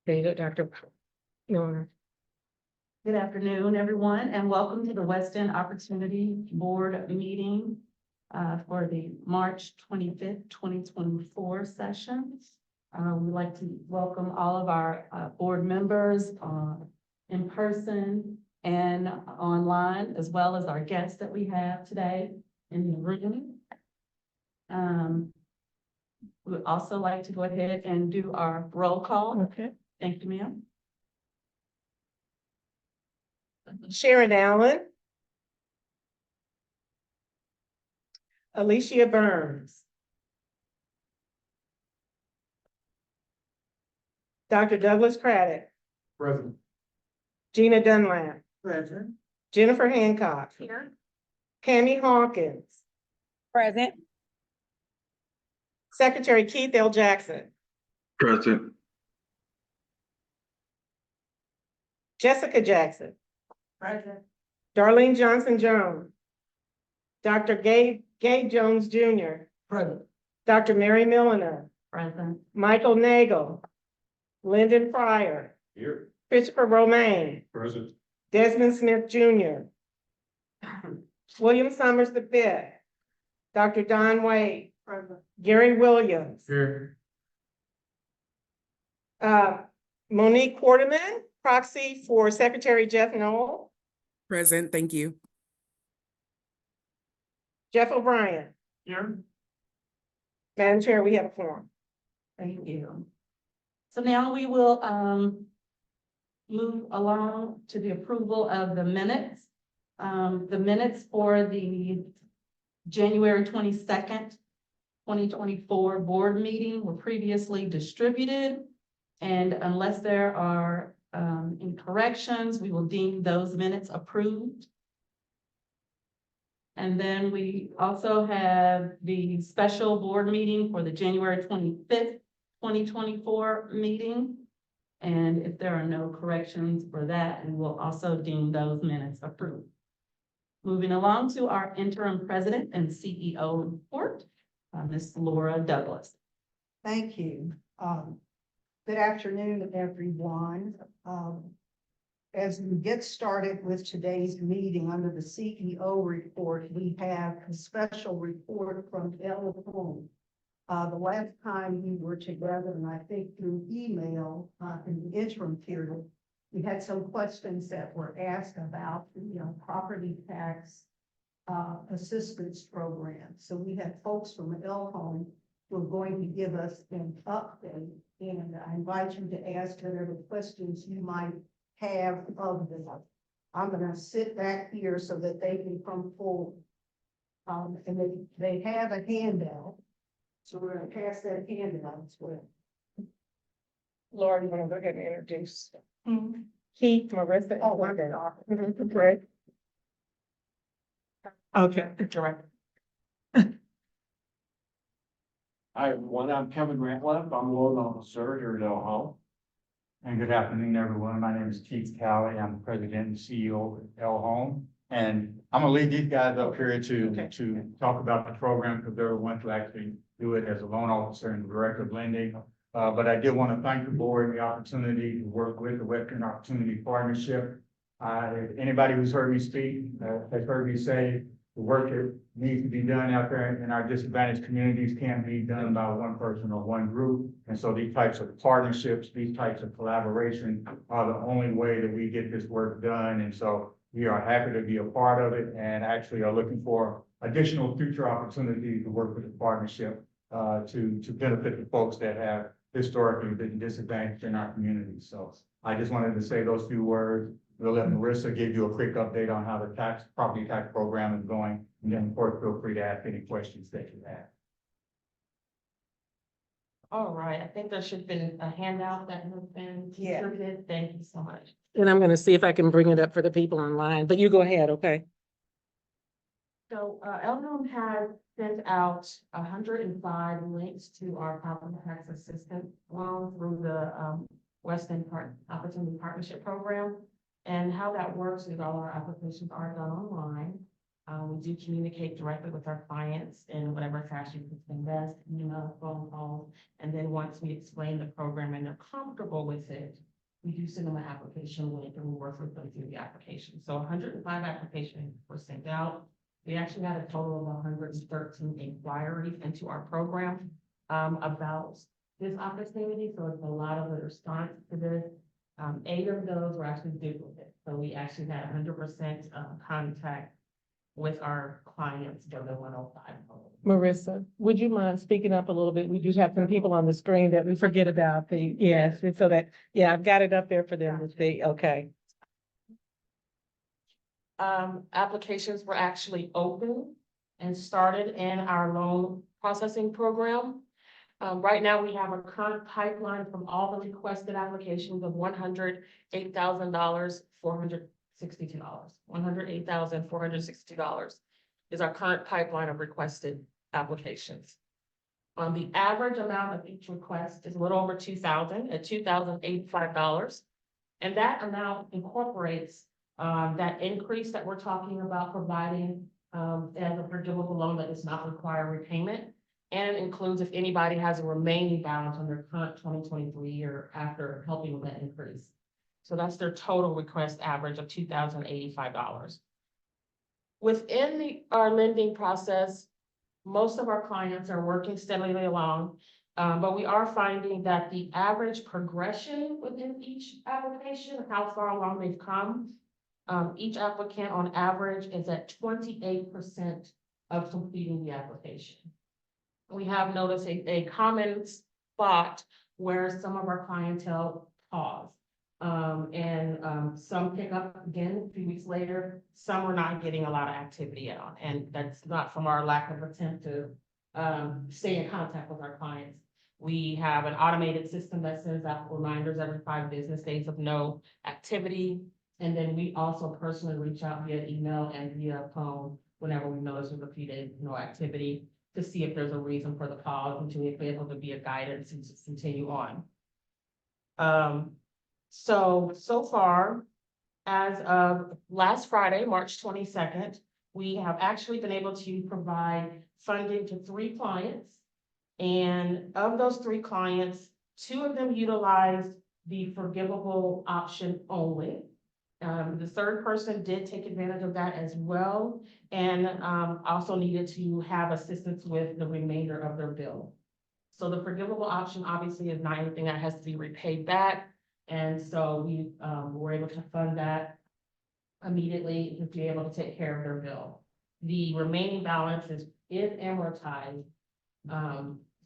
There you go, Dr. Milner. Good afternoon, everyone, and welcome to the Weston Opportunity Board meeting for the March 25th, 2024 session. We'd like to welcome all of our board members in person and online, as well as our guests that we have today in the room. We would also like to go ahead and do our roll call. Okay. Thank you, ma'am. Sharon Allen. Alicia Burns. Dr. Douglas Craddock. Present. Gina Dunlap. Present. Jennifer Hancock. Here. Tammy Hawkins. Present. Secretary Keith L. Jackson. Present. Jessica Jackson. Present. Darlene Johnson Jones. Dr. Gabe Jones Jr. Present. Dr. Mary Milliner. Present. Michael Nagel. Lyndon Fryer. Here. Christopher Romaine. Present. Desmond Smith Jr. William Summers V. Dr. Don Wade. Gary Williams. Here. Monique Quarterman, proxy for Secretary Jeff Noel. Present, thank you. Jeff O'Brien. Here. Madam Chair, we have a quorum. Thank you. So now we will move along to the approval of the minutes. The minutes for the January 22nd, 2024 board meeting were previously distributed. And unless there are any corrections, we will deem those minutes approved. And then we also have the special board meeting for the January 25th, 2024 meeting. And if there are no corrections for that, we will also deem those minutes approved. Moving along to our interim president and CEO report, Ms. Laura Douglas. Thank you. Good afternoon, everyone. As we get started with today's meeting under the CEO report, we have a special report from Elle Home. The last time we were together, and I think through email in the interim period, we had some questions that were asked about the property tax assistance program. So we had folks from Elle Home who are going to give us an update, and I invite you to ask whatever questions you might have of them. I'm going to sit back here so that they can come forward. And they have a handout. So we're going to pass that handout as well. Laura, you want to go ahead and introduce Keith, Marissa? Oh, I'm sorry. Right. Okay. Director. Hi, everyone. I'm Kevin Ratliff. I'm a loan officer here at Elle Home. And good afternoon, everyone. My name is Keith Cowley. I'm the president and CEO of Elle Home. And I'm gonna lead these guys up here to talk about the program because they're the ones who actually do it as a loan officer and director of lending. But I did want to thank the board and the opportunity to work with the Western Opportunity Partnership. Anybody who's heard me speak has heard me say the work that needs to be done out there in our disadvantaged communities can't be done by one person or one group. And so these types of partnerships, these types of collaboration are the only way that we get this work done. And so we are happy to be a part of it and actually are looking for additional future opportunities to work with the partnership to benefit the folks that have historically been disadvantaged in our community. So I just wanted to say those few words. We'll let Marissa give you a quick update on how the property tax program is going. And then of course, feel free to ask any questions that you have. All right, I think there should have been a handout that has been distributed. Thank you so much. And I'm going to see if I can bring it up for the people online, but you go ahead, okay? So, Elle Home has sent out 105 links to our property tax assistance loan through the Western Opportunity Partnership Program. And how that works is all our applications are done online. We do communicate directly with our clients in whatever fashion fits them best, email, phone call. And then once we explain the program and they're comfortable with it, we do send them an application link and we work with them through the application. So 105 applications were sent out. We actually had a total of 113 inquiries into our program about this opportunity. So it's a lot of the response to this. 8 of those were actually duplicates. So we actually had 100% contact with our clients for the 105. Marissa, would you mind speaking up a little bit? We do have some people on the screen that we forget about yes, and so that, yeah, I've got it up there for them to see, okay. Applications were actually open and started in our loan processing program. Right now, we have a current pipeline from all the requested applications of $108,462. $108,462 is our current pipeline of requested applications. The average amount of each request is a little over $2,000 at $2,085. And that amount incorporates that increase that we're talking about providing as a forgivable loan that does not require repayment. And it includes if anybody has a remaining balance on their current 2023 year after helping with that increase. So that's their total request average of $2,085. Within our lending process, most of our clients are working steadily along, but we are finding that the average progression within each application, how far along they've come, each applicant on average is at 28% of completing the application. We have noticed a common spot where some of our clientele pause. Some pick up again a few weeks later, some are not getting a lot of activity on, and that's not from our lack of attempt to stay in contact with our clients. We have an automated system that sends out reminders every 5 business days of no activity. And then we also personally reach out via email and via phone whenever we notice there's a few days no activity to see if there's a reason for the pause and to be able to be a guidance and to continue on. So far, as of last Friday, March 22nd, we have actually been able to provide funding to 3 clients. And of those 3 clients, 2 of them utilized the forgivable option only. The 3rd person did take advantage of that as well, and also needed to have assistance with the remainder of their bill. So the forgivable option obviously is not anything that has to be repaid back. And so we were able to fund that immediately to be able to take care of their bill. The remaining balance is amortized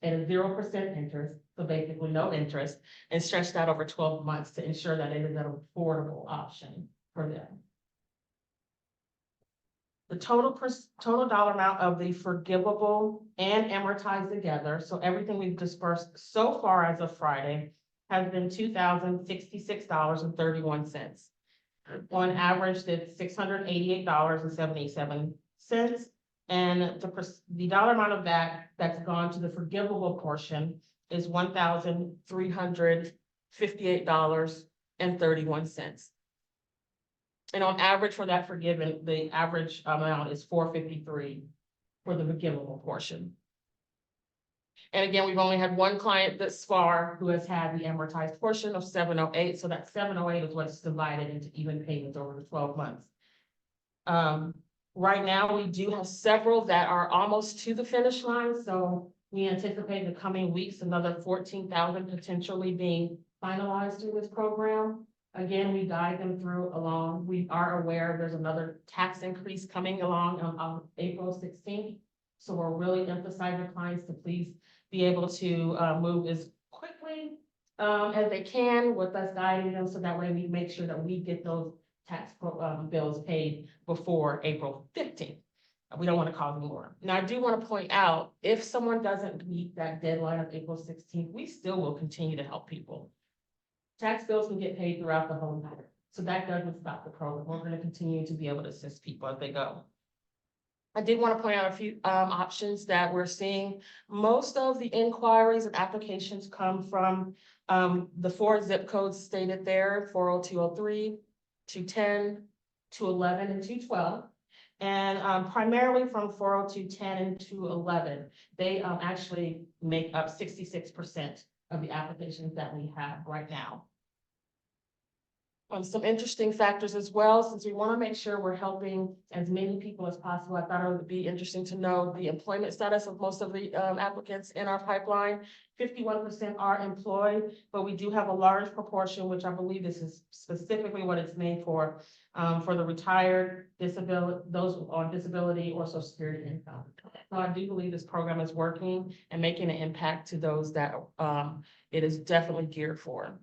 at a 0% interest, so basically no interest, and stretched out over 12 months to ensure that it is an affordable option for them. The total dollar amount of the forgivable and amortized together, so everything we've dispersed so far as of Friday, has been $2,066.31. On average, that's $688.77. And the dollar amount of that that's gone to the forgivable portion is $1,358.31. And on average for that forgiven, the average amount is $453 for the forgivable portion. And again, we've only had 1 client thus far who has had the amortized portion of $708. So that $708 is what's divided into even payments over the 12 months. Right now, we do have several that are almost to the finish line. So we anticipate in the coming weeks, another 14,000 potentially being finalized through this program. Again, we guide them through along. We are aware there's another tax increase coming along on April 16th. So we're really emphasizing clients to please be able to move as quickly as they can with us guiding them, so that way we make sure that we get those tax bills paid before April 15th. We don't want to cause more. Now, I do want to point out, if someone doesn't meet that deadline of April 16th, we still will continue to help people. Tax bills can get paid throughout the whole year. So that doesn't stop the program. We're going to continue to be able to assist people as they go. I did want to point out a few options that we're seeing. Most of the inquiries and applications come from the 4 zip codes stated there, 40203, 210, 211, and 212. And primarily from 40210 and 211, they actually make up 66% of the applications that we have right now. Some interesting factors as well, since we want to make sure we're helping as many people as possible. I thought it would be interesting to know the employment status of most of the applicants in our pipeline. 51% are employed, but we do have a large proportion, which I believe this is specifically what it's made for the retired, disability, those on disability or social security income. So I do believe this program is working and making an impact to those that it is definitely geared for.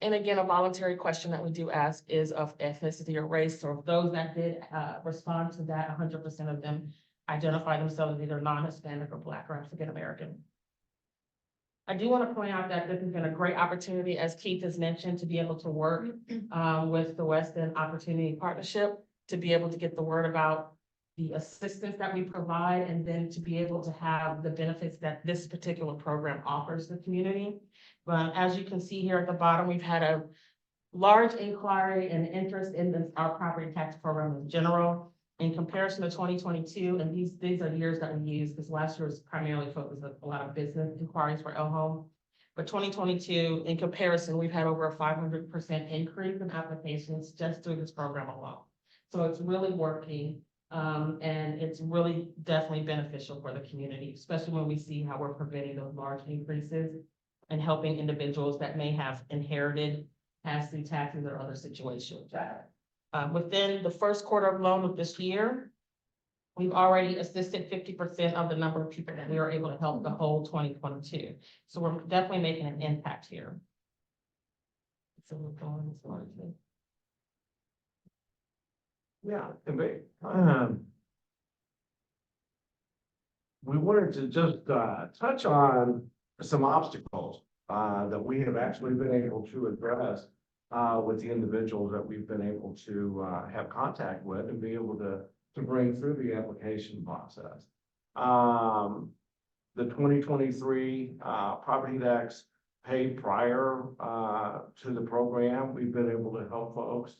And again, a voluntary question that we do ask is of ethnicity or race. So if those that did respond to that, 100% of them identify themselves as either non-Hispanic or Black or African American. I do want to point out that this has been a great opportunity, as Keith has mentioned, to be able to work with the Weston Opportunity Partnership, to be able to get the word about the assistance that we provide, and then to be able to have the benefits that this particular program offers the community. But as you can see here at the bottom, we've had a large inquiry and interest in our property tax program in general. In comparison to 2022, and these are years that we use, because last year was primarily focused on a lot of business inquiries for El Home. But 2022, in comparison, we've had over a 500% increase in applications just through this program alone. So it's really working. And it's really definitely beneficial for the community, especially when we see how we're preventing those large increases and helping individuals that may have inherited pass-through taxes or other situations. Within the first quarter of loan of this year, we've already assisted 50% of the number of people that we were able to help the whole 2022. So we're definitely making an impact here. So we're going as far as this. Yeah, and we wanted to just touch on some obstacles that we have actually been able to address with the individuals that we've been able to have contact with and be able to bring through the application process. The 2023 property tax paid prior to the program, we've been able to help folks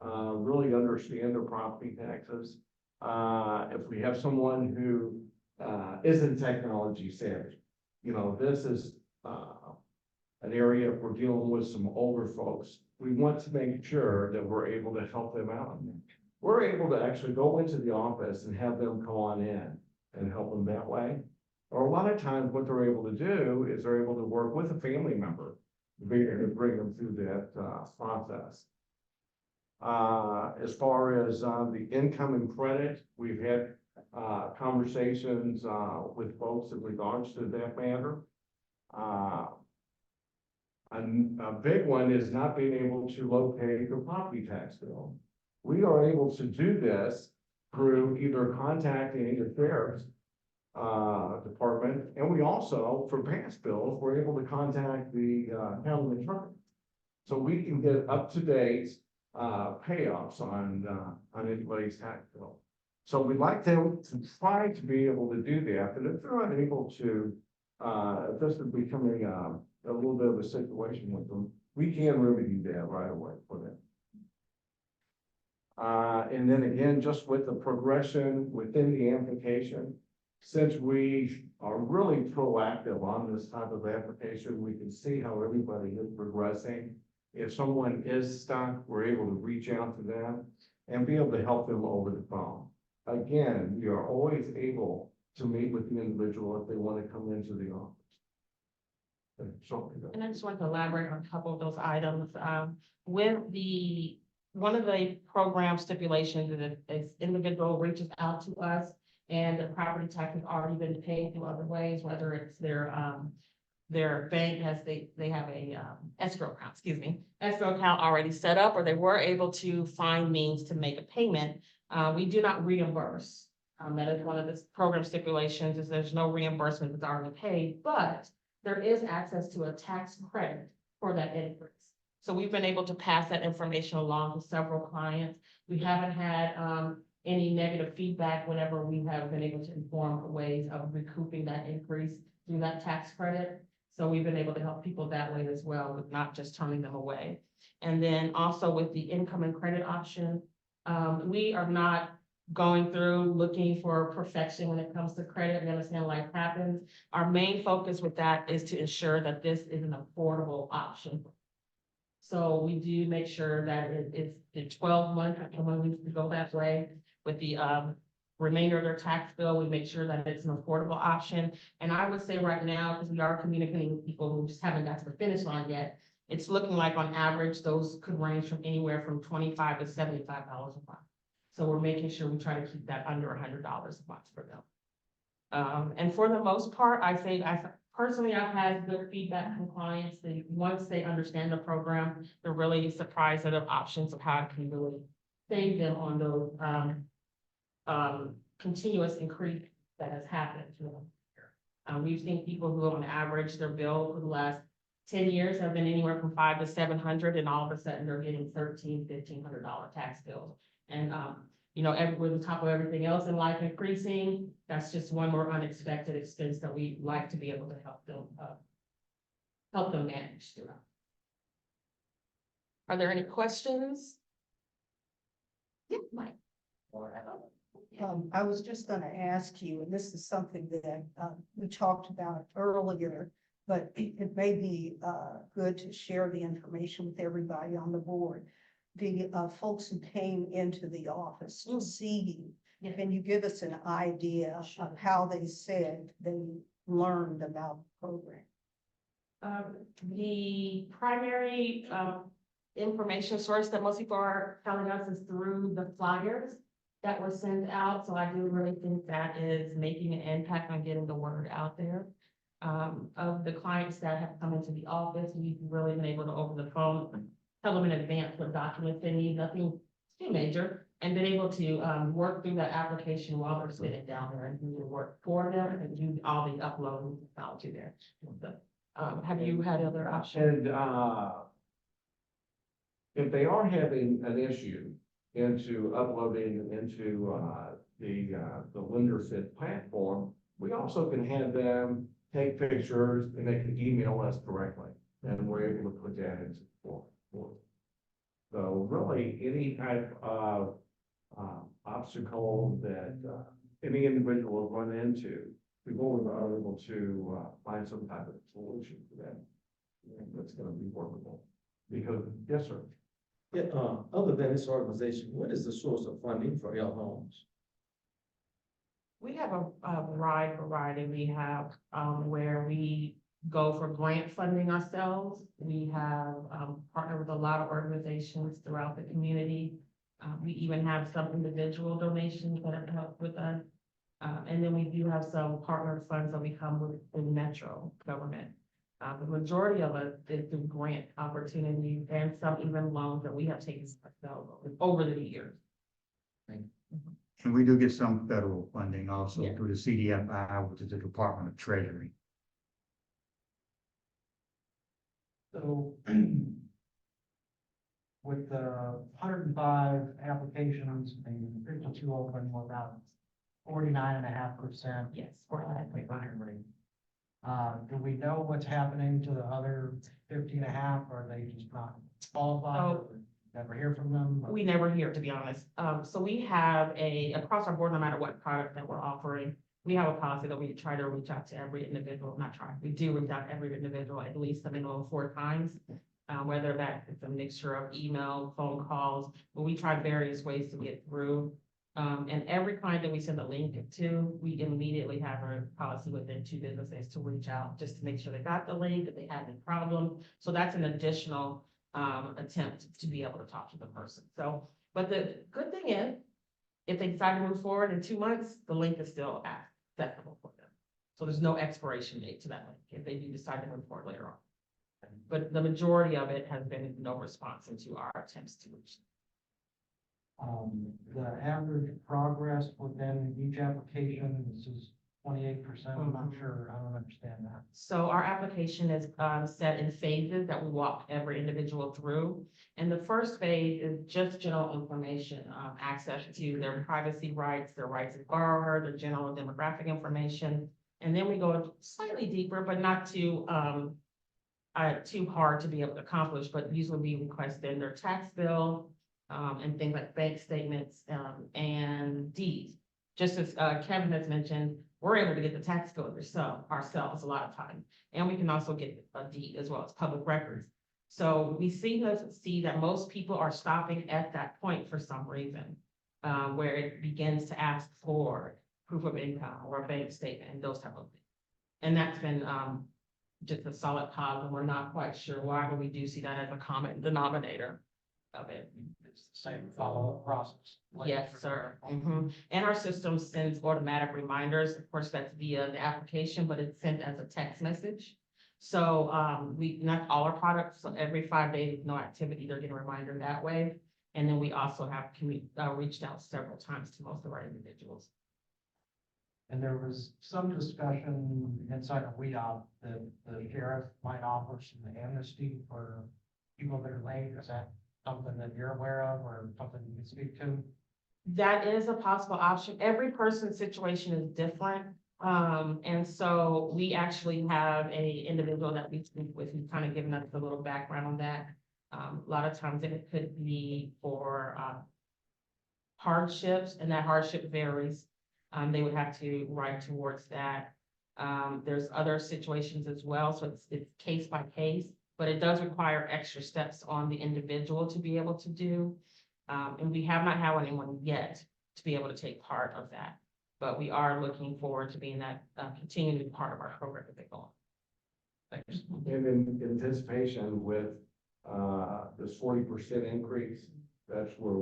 really understand their property taxes. If we have someone who isn't technology savvy, you know, this is an area if we're dealing with some older folks, we want to make sure that we're able to help them out. We're able to actually go into the office and have them come on in and help them that way. Or a lot of times what they're able to do is they're able to work with a family member to bring them through that process. As far as the income and credit, we've had conversations with folks in regards to that matter. A big one is not being able to locate your property tax bill. We are able to do this through either contacting the sheriff's department, and we also, for past bills, we're able to contact the county attorney. So we can get up-to-date payoffs on anybody's tax bill. So we'd like to try to be able to do that, but if they're unable to, if this is becoming a little bit of a situation with them, we can remedy that right away for them. And then again, just with the progression within the application, since we are really proactive on this type of application, we can see how everybody is progressing. If someone is stuck, we're able to reach out to them and be able to help them over the phone. Again, we are always able to meet with the individual if they want to come into the office. And I just want to elaborate on a couple of those items. With one of the program stipulations is if individual reaches out to us and the property tax has already been paid through other ways, whether it's their bank has, they have a escrow account already set up, or they were able to find means to make a payment, we do not reimburse. That is one of the program stipulations, is there's no reimbursement that's already paid, but there is access to a tax credit for that increase. So we've been able to pass that information along to several clients. We haven't had any negative feedback whenever we have been able to inform ways of recouping that increase through that tax credit. So we've been able to help people that way as well, with not just turning them away. And then also with the income and credit option, We are not going through looking for perfection when it comes to credit. We understand life happens. Our main focus with that is to ensure that this is an affordable option. So we do make sure that it's the 12 month, when we go that way with the remainder of their tax bill, we make sure that it's an affordable option. And I would say right now, because we are communicating with people who just haven't got to the finish line yet, it's looking like on average, those could range from anywhere from $25 to $75 a month. So we're making sure we try to keep that under $100 a month for them. And for the most part, I've had good feedback from clients. Once they understand the program, they're really surprised at the options of how it can really save them on those continuous increase that has happened to them. We've seen people who on average, their bill for the last 10 years have been anywhere from $500 to $700, and all of a sudden they're getting $1,300, $1,500 tax bills. And, with the top of everything else in life increasing, that's just one more unexpected expense that we like to be able to help them manage through. Are there any questions? Yeah, Mike. I was just gonna ask you, and this is something that, we talked about earlier, but it may be, good to share the information with everybody on the board. The, folks who came into the office to see you, Yeah. can you give us an idea of how they said they learned about the program? The primary information source that most people are telling us is through the flyers that were sent out. So I do really think that is making an impact on getting the word out there. Of the clients that have come into the office, we've really been able to, over the phone, tell them in advance what documents they need, nothing too major, and been able to work through that application while they're sitting down there and do the work for them and do all the uploading technology there. Have you had other options? And, if they are having an issue into uploading into, the lender fit platform, we also can have them take pictures and they can email us directly, and we're able to put that into the form. So really, any type of, obstacle that, any individual will run into, we are able to, find some type of solution for that. That's gonna be workable. Because, yes, sir. Yeah, other than this organization, what is the source of funding for L Homes? We have a wide variety. We have where we go for grant funding ourselves. We have partnered with a lot of organizations throughout the community. We even have some individual donations that have helped with us. And then we do have some partner funds that we come with the Metro government. The majority of it is through grant opportunities and some even loans that we have taken over the years. And we do get some federal funding also Yeah. through the CDFI, which is the Department of Treasury. So with the 105 applications and 52 open, we're about 49.5%. Yes. Decline rate. Do we know what's happening to the other 50.5? Are they just not qualified? Oh. Never hear from them? We never hear, to be honest. So we have across our board, no matter what product that we're offering, we have a policy that we try to reach out to every individual, not try, we do reach out to every individual at least a minimum of 4 times. Whether that is a mixture of email, phone calls, but we try various ways to get through. And every client that we send a link to, we immediately have a policy within 2 business days to reach out, just to make sure they got the link, if they had any problems. So that's an additional attempt to be able to talk to the person. So, but the good thing is, if they decide to move forward in 2 months, the link is still accessible for them. So there's no expiration date to that link if they do decide to move forward later on. But the majority of it has been no response into our attempts to reach. The average progress within each application, this is 28%. I'm not sure. I don't understand that. So our application is set in phases that we walk every individual through. And the first phase is just general information, access to their privacy rights, their rights as borrower, their general demographic information. And then we go slightly deeper, but not too hard to be able to accomplish, but usually we request then their tax bill, and things like bank statements, and deeds. Just as, Kevin has mentioned, we're able to get the tax code ourselves a lot of time. And we can also get a deed as well as public records. So we see that most people are stopping at that point for some reason, where it begins to ask for proof of income or a bank statement and those type of things. And that's been, just a solid cause, and we're not quite sure why, but we do see that as a common denominator of it. It's the same follow-up process. Yes, sir. And our system sends automatic reminders. Of course, that's via the application, but it's sent as a text message. So, not all our products, so every 5 days, no activity, they're getting a reminder that way. And then we also have reached out several times to most of our individuals. And there was some discussion inside of WEOP that the sheriff might offer some amnesty for people that are late. Is that something that you're aware of or something you can speak to? That is a possible option. Every person's situation is different. And so we actually have a individual that we speak with who's kind of giving us a little background on that. A lot of times it could be for hardships, and that hardship varies. They would have to write towards that. There's other situations as well, so it's case by case, but it does require extra steps on the individual to be able to do. And we have not had anyone yet to be able to take part of that, but we are looking forward to being that, continuing to be part of our program that they go on. Thanks. And in anticipation with, this 40% increase, that's where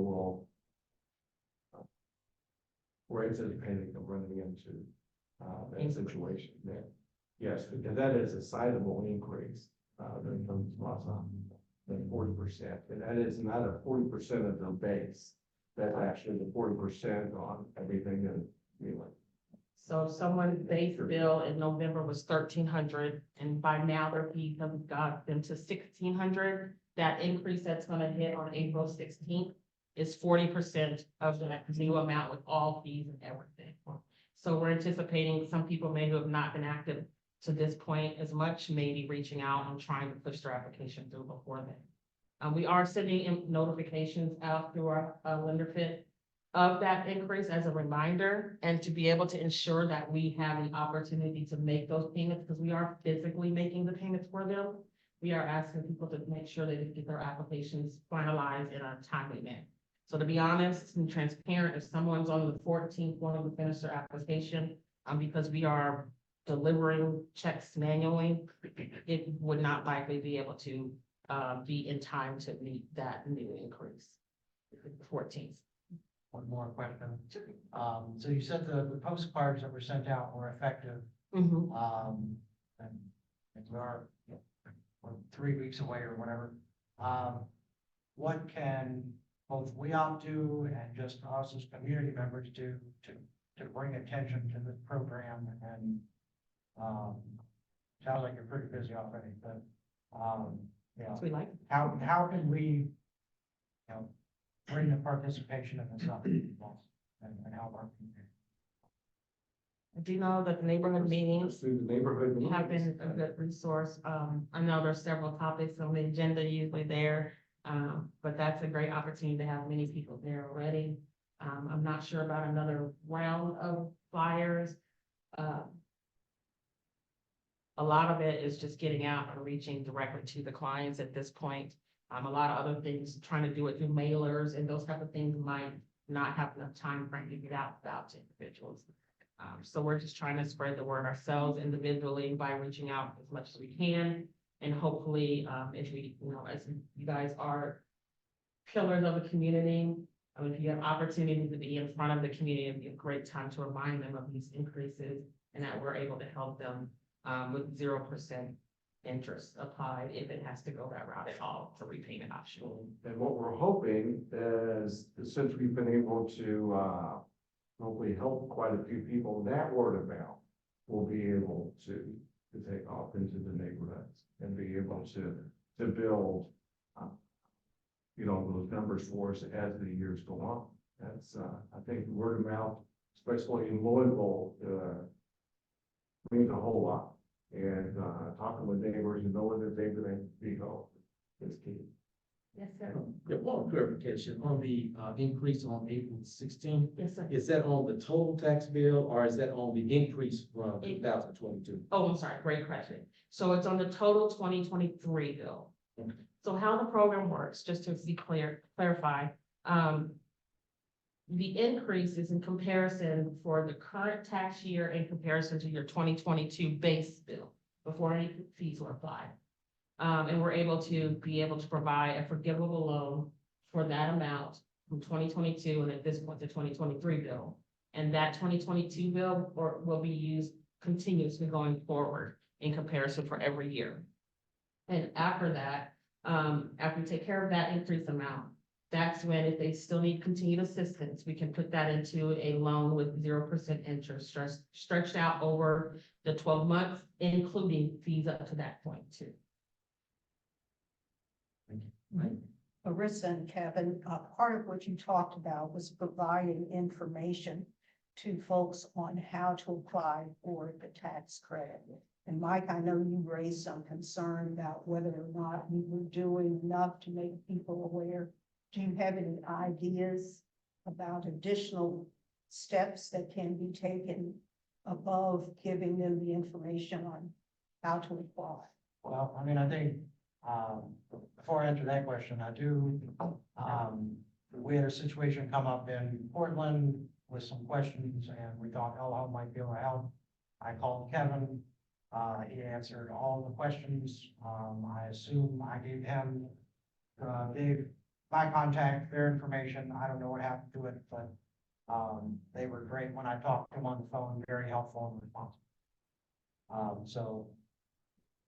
we're anticipating of running into, that situation there. Yes, because that is a sizable increase, that comes from than 40%. And that is not a 40% of the base. That's actually the 40% on everything that, you know. So someone's base bill in November was 1,300, and by now their fees have got them to 1,600. That increase that's gonna hit on April 16th is 40% of that new amount with all fees and everything. So we're anticipating some people may have not been active to this point as much, maybe reaching out and trying to push their application through before then. We are sending notifications out through our lender fit of that increase as a reminder, and to be able to ensure that we have the opportunity to make those payments, because we are physically making the payments for them. We are asking people to make sure they get their applications finalized in a timely manner. So to be honest and transparent, if someone's on the 14th wanting to finish their application, because we are delivering checks manually, it would not likely be able to be in time to meet that new increase. The 14th. One more question. So you said the postcards that were sent out were effective, Mhm. and we are, we're 3 weeks away or whatever. What can both WEOP do and just us as community members do to bring attention to this program? And sounds like you're pretty busy already, but yeah, So we like. how can we, bring the participation in this up and help our community? I do know that the neighborhood meetings Through the neighborhood. have been a good resource. I know there's several topics on the agenda usually there, but that's a great opportunity to have many people there already. I'm not sure about another round of flyers. A lot of it is just getting out and reaching directly to the clients at this point. A lot of other things, trying to do it through mailers and those type of things might not have enough time frame to get out to individuals. So we're just trying to spread the word ourselves individually by reaching out as much as we can. And hopefully, if we, as you guys are pillars of the community, if you have opportunity to be in front of the community, it'd be a great time to remind them of these increases and that we're able to help them with 0% interest applied if it has to go that route at all for repayment option. And what we're hoping is, since we've been able to, hopefully help quite a few people, that word of mouth will be able to take off into the neighborhoods and be able to build, those numbers for us as the years go on. That's, I think word of mouth, especially in Louisville, means a whole lot. And talking with neighbors and knowing that they're going to be helped is key. Yes, sir. Yeah, one clarification on the, increase on April 16th. Yes, sir. Is that on the total tax bill or is that on the increase from It- 2022? Oh, I'm sorry, great question. So it's on the total 2023 bill. Okay. So how the program works, just to be clarify, the increase is in comparison for the current tax year in comparison to your 2022 base bill before any fees were applied. And we're able to provide a forgivable loan for that amount from 2022 and at this point, the 2023 bill. And that 2022 bill will be used continuously going forward in comparison for every year. And after that, after we take care of that increased amount, that's when if they still need continued assistance, we can put that into a loan with 0% interest stretched out over the 12 months, including fees up to that point too. Marissa and Kevin, part of what you talked about was providing information to folks on how to apply for the tax credit. And Mike, I know you raised some concern about whether or not we were doing enough to make people aware. Do you have any ideas about additional steps that can be taken above giving them the information on how to apply? Well, I mean, I think, before I answer that question, we had a situation come up in Portland with some questions and we thought Home might be able to help. I called Kevin, he answered all the questions. I assume I gave him, my contact, their information. I don't know what happened to it, but, they were great when I talked to them on the phone, very helpful and responsive. So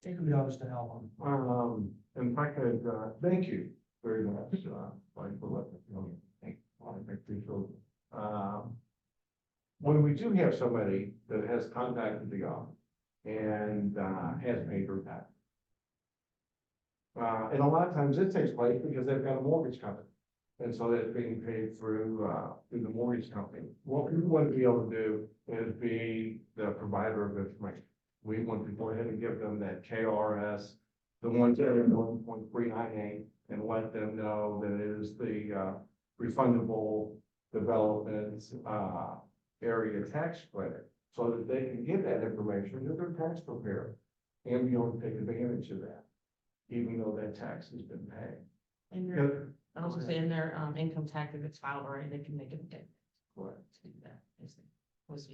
kudos to Elhome. If I could, thank you very much, like, for letting us know. Thank you. I appreciate it. When we do have somebody that has contacted the office and, has paid their tax. And a lot of times it takes place because they've got a mortgage company. And so that's being paid through the mortgage company. What we want to be able to do is be the provider of information. We want to go ahead and give them that KRS, the 171.398, and let them know that it is the refundable development area tax credit, so that they can get that information to their tax preparer and be able to take advantage of that, even though that tax has been paid. And their, I was saying their income tax, if it's filed already, they can make it. Correct. To do that. Was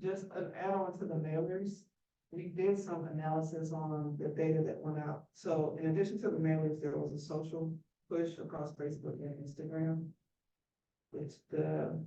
Just an add-on to the mailers, we did some analysis on the data that went out. So in addition to the mailers, there was a social push across Facebook and Instagram. Which the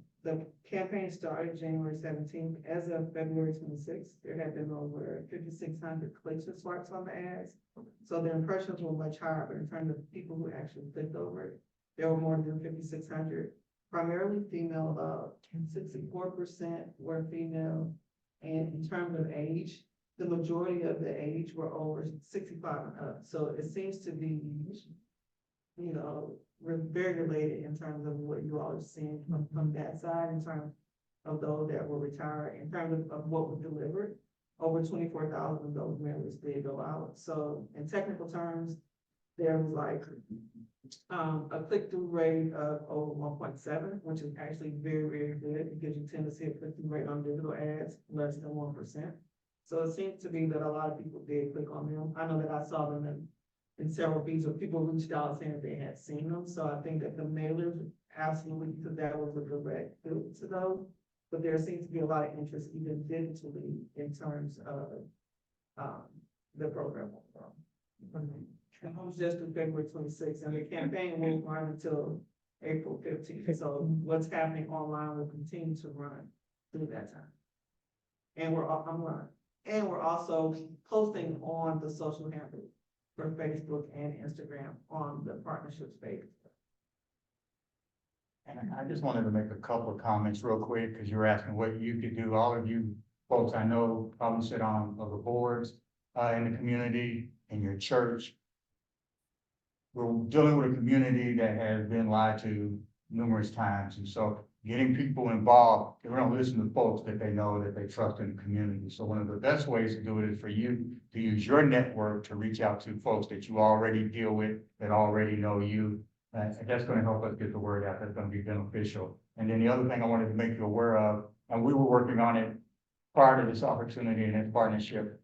campaign started January 17th. As of February 26th, there had been over 5,600 clicks or swipes on the ads. So the impressions were much higher, but in terms of people who actually clicked over it, there were more than 5,600. Primarily female, about 64% were female. And in terms of age, the majority of the age were over 65 and up. So it seems to be, you know, very related in terms of what you all are seeing from that side, in terms of those that were retired, in terms of what was delivered. Over 24,000 of those mailers did go out. So in technical terms, there was like a click-through rate of over 1.7, which is actually very, very good because you tend to see a click-through rate on digital ads less than 1%. So it seems to be that a lot of people did click on them. I know that I saw them in several feeds where people reached out saying that they had seen them. So I think that the mailers absolutely, because that was a direct filter to those. But there seems to be a lot of interest even digitally in terms of the program. It was just through February 26th, and the campaign will run until April 15th. So what's happening online will continue to run through that time. And we're also posting on the social handle for Facebook and Instagram on the partnerships page. And I just wanted to make a couple of comments real quick, because you were asking what you could do. All of you folks I know probably sit on other boards in the community, in your church. We're dealing with a community that has been lied to numerous times. And so getting people involved, they're going to listen to folks that they know, that they trust in the community. So one of the best ways to do it is for you to use your network to reach out to folks that you already deal with, that already know you. And that's gonna help us get the word out. That's gonna be beneficial. And then the other thing I wanted to make you aware of, and we were working on it prior to this opportunity and in partnership,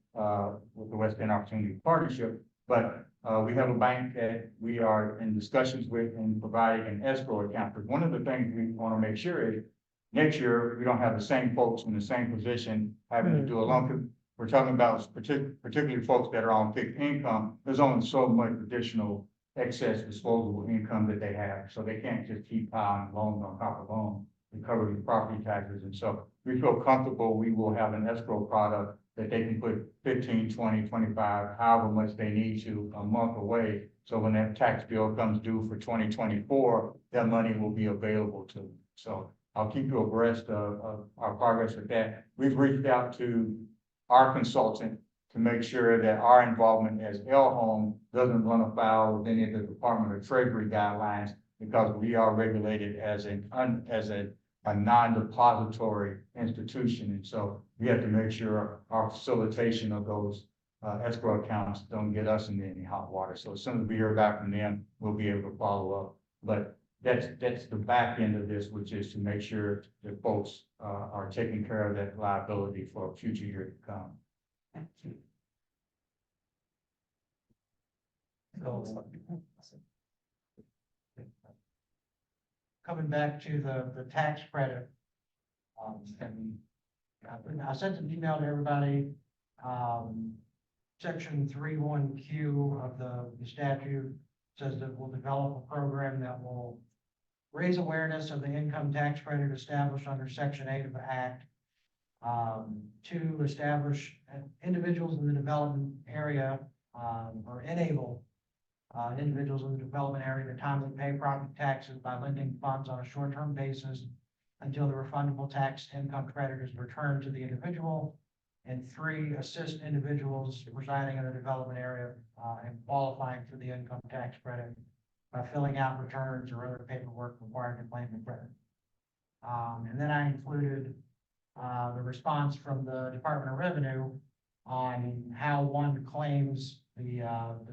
with the West End Opportunity Partnership. But, we have a bank that we are in discussions with and providing an escrow account. But one of the things we want to make sure is next year, we don't have the same folks in the same position having to do a loan. 'Cause we're talking about particularly folks that are on fixed income. There's only so much additional excess disposable income that they have. So they can't just keep piling loans on top of loans to cover the property taxes. And so we feel comfortable we will have an escrow product that they can put 15, 20, 25, however much they need to a month away. So when that tax bill comes due for 2024, that money will be available to them. So I'll keep you abreast of our progress with that. We've reached out to our consultant to make sure that our involvement as L Home doesn't run afoul with any of the Department of Treasury guidelines, because we are regulated as a non-depository institution. And so we have to make sure our facilitation of those escrow accounts don't get us into any hot water. So as soon as we hear back from them, we'll be able to follow up. But that's the back end of this, which is to make sure that folks are taking care of that liability for a future year to come. Thank you. Coming back to the tax credit. And I sent an email to everybody. Section 3(1)(q) of the statute says that we'll develop a program that will raise awareness of the income tax credit established under Section 8 of the Act. To establish individuals in the development area, or enable individuals in the development area to timely pay property taxes by lending funds on a short-term basis until the refundable tax income credit is returned to the individual. And 3, assist individuals residing in the development area and qualifying for the income tax credit by filling out returns or other paperwork required to claim the credit. And then I included the response from the Department of Revenue on how one claims the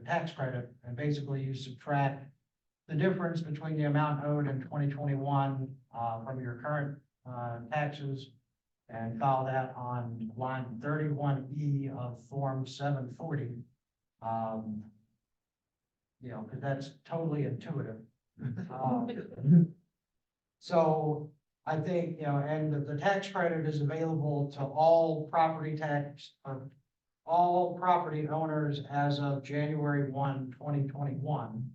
tax credit. And basically you subtract the difference between the amount owed in 2021 from your current taxes, and file that on line 31E of Form 740. You know, because that's totally intuitive. So I think, you know, and the tax credit is available to all property owners as of January 1, 2021.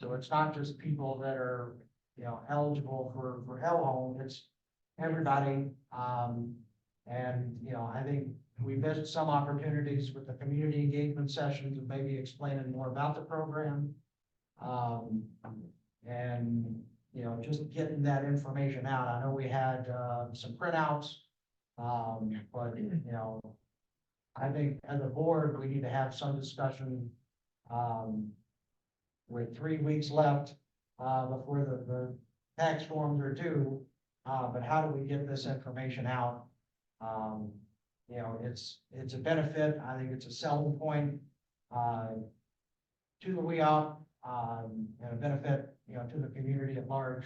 So it's not just people that are, you know, eligible for L Home, it's everybody. And, you know, I think we missed some opportunities with the community engagement sessions of maybe explaining more about the program. And, you know, just getting that information out. I know we had some printouts, but, you know, I think as a board, we need to have some discussion with 3 weeks left before the tax forms are due. But how do we get this information out? You know, it's a benefit. I think it's a selling point to the WEOP, and a benefit, you know, to the community at large.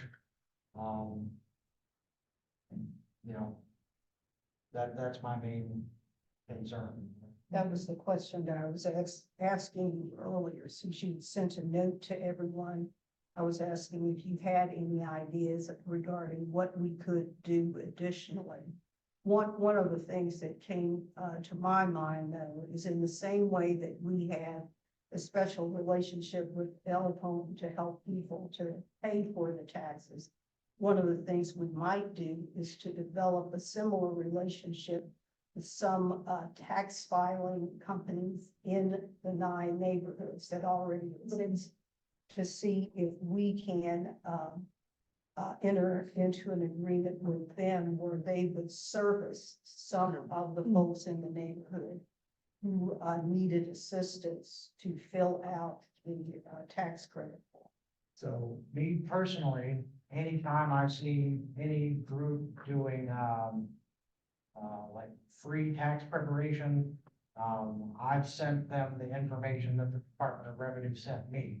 You know, that's my main concern. That was the question that I was asking you earlier, since you sent a note to everyone. I was asking if you had any ideas regarding what we could do additionally. One of the things that came to my mind, though, is in the same way that we have a special relationship with L Home to help people to pay for the taxes. One of the things we might do is to develop a similar relationship with some tax filing companies in the 9 neighborhoods that already exist, to see if we can enter into an agreement with them where they would service some of the folks in the neighborhood who needed assistance to fill out the tax credit. So me personally, anytime I see any group doing like free tax preparation, I've sent them the information that the Department of Revenue sent me.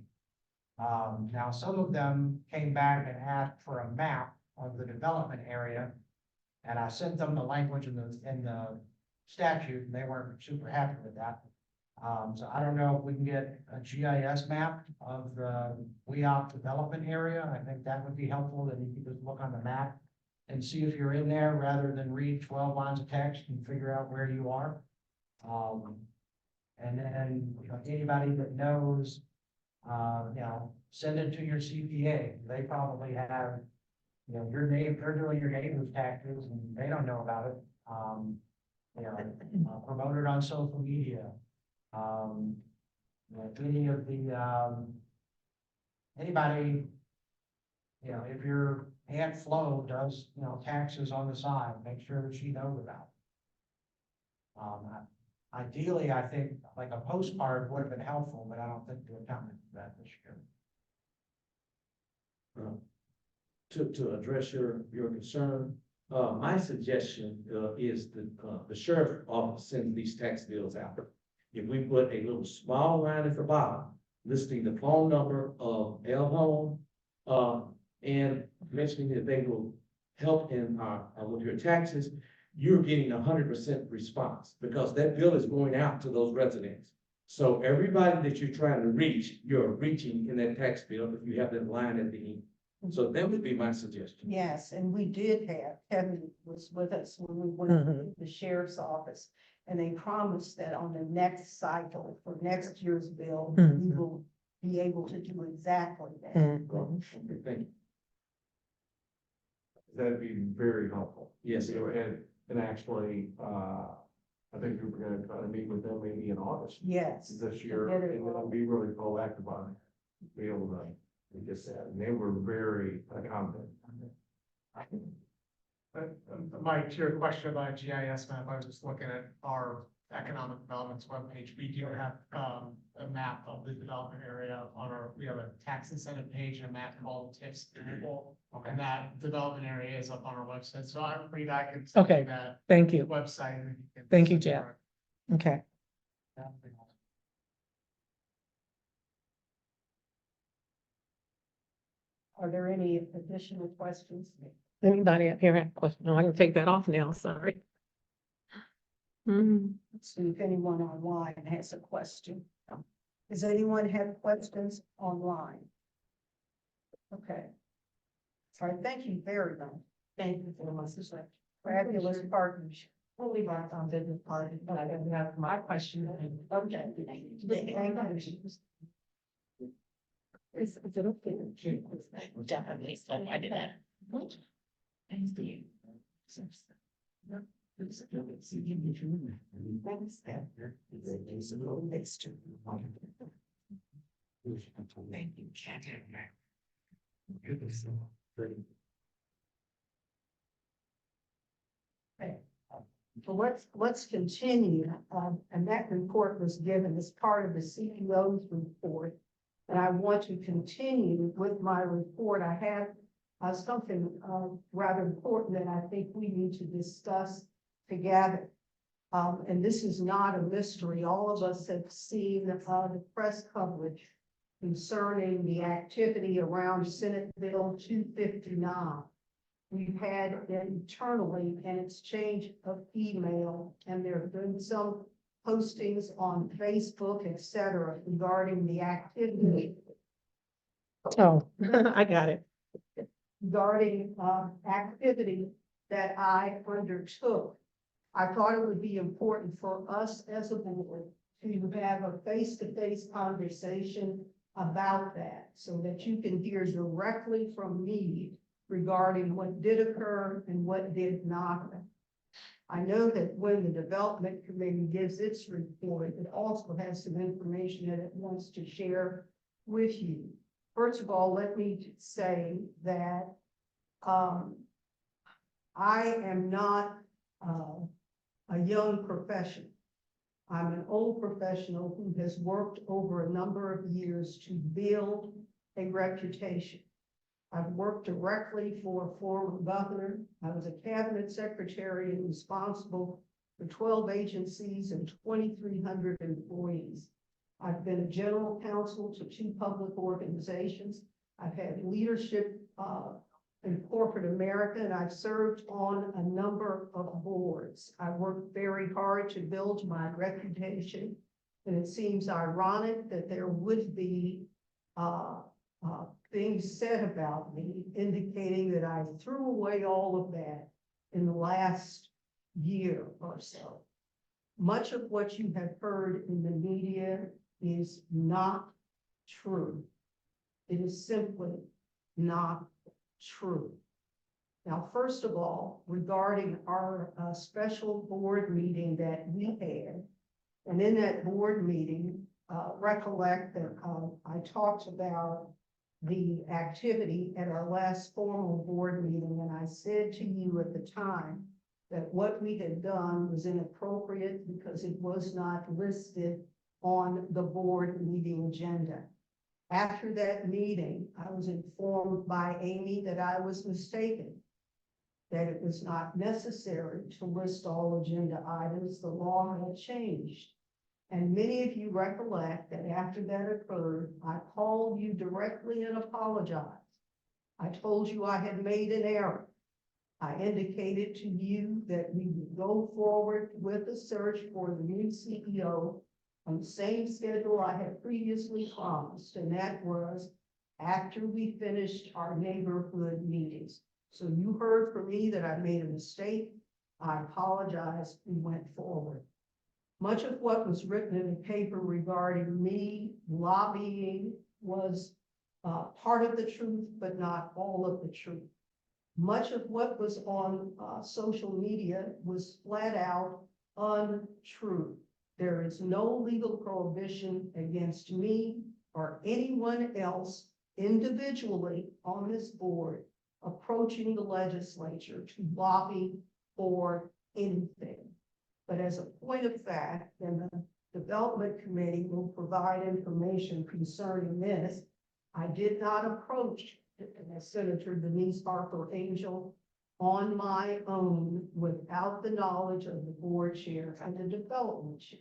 Now, some of them came back and asked for a map of the development area. And I sent them the language in the statute, and they weren't super happy with that. So I don't know if we can get a GIS map of the WEOP development area. I think that would be helpful, that you could just look on the map and see if you're in there rather than read 12 lines of text and figure out where you are. And then, you know, anybody that knows, you know, send it to your CPA. They probably have, you know, your name, they're doing your neighbor's taxes and they don't know about it. You know, promote it on social media. You know, any of the, anybody, you know, if your Aunt Flo does, you know, taxes on the side, make sure that she knows about it. Ideally, I think like a postcard would have been helpful, but I don't think the accountant did that this year. To address your concern, my suggestion, is that, the sheriff office sends these tax bills out. If we put a little small line at the bottom, listing the phone number of El Home, and mentioning that they will help in, with your taxes, you're getting 100% response, because that bill is going out to those residents. So everybody that you're trying to reach, you're reaching in that tax bill if you have that line at the end. So that would be my suggestion. Yes, and we did have, Kevin was with us when we went to the sheriff's office. And they promised that on the next cycle for next year's bill, we will be able to do exactly that. Thank you. That'd be very helpful. Yes, You know, and actually, I think we were gonna try to meet with them maybe in August Yes. this year, Get it and rolling. be really proactive on it. Be able to, just that, and they were very accommodating. Mike, to your question about GIS map, I was just looking at our economic development's webpage. We do have, a map of the development area on we have a tax incentive page and a map called TIPS. And that development area is up on our website. So I'm afraid I could send Okay. you that Thank you. website. And can Thank you, send Jeff. our- Okay. Are there any additional questions? Anybody up here have a question? No, I can take that off now, sorry. Let's see if anyone online has a question. Does anyone have questions online? Okay. All right, thank you very much. Thank you very much. It's like, Fabulous partnership. we'll leave our business part, but I don't have my question. Okay. Thank you. Is it okay? Definitely, so I did that. Thank you. Thank you, So let's continue, and that report was given as part of the CEO's report. And I want to continue with my report. I have something rather important that I think we need to discuss together. And this is not a mystery. All of us have seen the press coverage concerning the activity around Senate Bill 259. We've had internally an exchange of email, and there have been some postings on Facebook, et cetera, regarding the activity, Oh, I got it. regarding activity that I undertook. I thought it would be important for us as a board to have a face-to-face conversation about that, so that you can hear directly from me regarding what did occur and what did not. I know that when the development committee gives its report, it also has some information that it wants to share with you. First of all, let me say that I am not a young professional. I'm an old professional who has worked over a number of years to build a reputation. I've worked directly for a former governor. I was a cabinet secretary and responsible for 12 agencies and 2,300 employees. I've been a general counsel to 2 public organizations. I've had leadership in corporate America, and I've served on a number of boards. I worked very hard to build my reputation, and it seems ironic that there would be things said about me indicating that I threw away all of that in the last year or so. Much of what you have heard in the media is not true. It is simply not true. Now, first of all, regarding our special board meeting that we had, and in that board meeting, recollect that I talked about the activity at our last formal board meeting, and I said to you at the time that what we had done was inappropriate because it was not listed on the board meeting agenda. After that meeting, I was informed by Amy that I was mistaken, that it was not necessary to list all agenda items. The law had changed. And many of you recollect that after that occurred, I called you directly and apologized. I told you I had made an error. I indicated to you that we would go forward with a search for the new CEO on the same schedule I had previously promised, and that was after we finished our neighborhood meetings. So you heard from me that I made a mistake. I apologize. We went forward. Much of what was written in the paper regarding me lobbying was part of the truth, but not all of the truth. Much of what was on social media was flat out untrue. There is no legal prohibition against me or anyone else individually on this board approaching the legislature to lobby for anything. But as a point of fact, then the development committee will provide information concerning this. I did not approach Senator Denise Harper Angel on my own without the knowledge of the board chair and the development chair.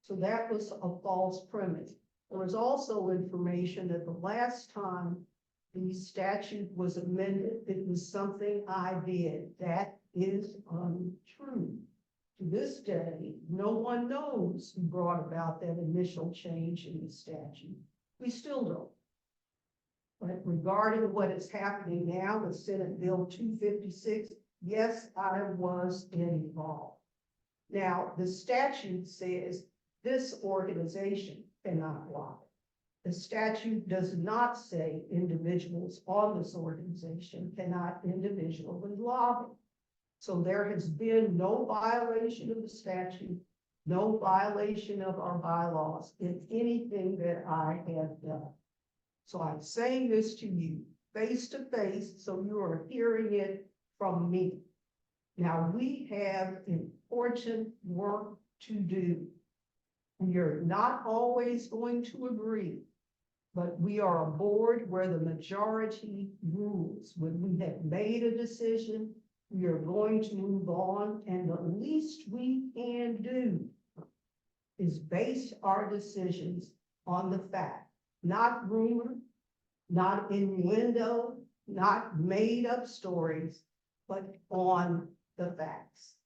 So that was a false premise. There was also information that the last time the statute was amended, it was something I did. That is untrue. To this day, no one knows who brought about that initial change in the statute. We still don't. But regarding what is happening now with Senate Bill 256, yes, I was involved. Now, the statute says this organization cannot lobby. The statute does not say individuals on this organization cannot individually lobby. So there has been no violation of the statute, no violation of our bylaws in anything that I have done. So I'm saying this to you face to face, so you are hearing it from me. Now we have important work to do. We are not always going to agree, but we are a board where the majority rules. When we have made a decision, we are going to move on, and the least we can do is base our decisions on the fact, not rumor, not innuendo, not made up stories, but on the facts.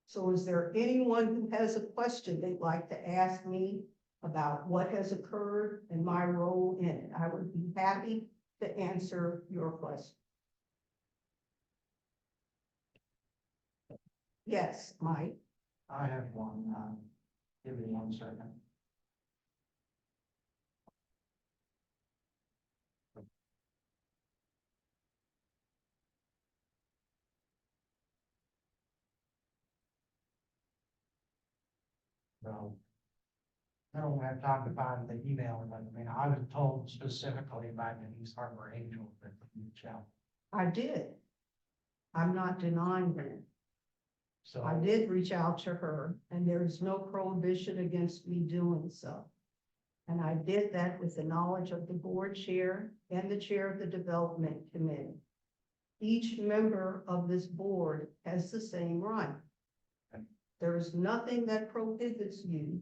So is there anyone who has a question they'd like to ask me about what has occurred and my role in it? I would be happy to answer your question. Yes, Mike. I have one, give me 1 second. So, I don't have time to find the email, but I mean, I was told specifically by Denise Harper Angel that you reach out. I did. I'm not denying that. So I did reach out to her, and there is no prohibition against me doing so. And I did that with the knowledge of the board chair and the chair of the development committee. Each member of this board has the same right. There is nothing that prohibits you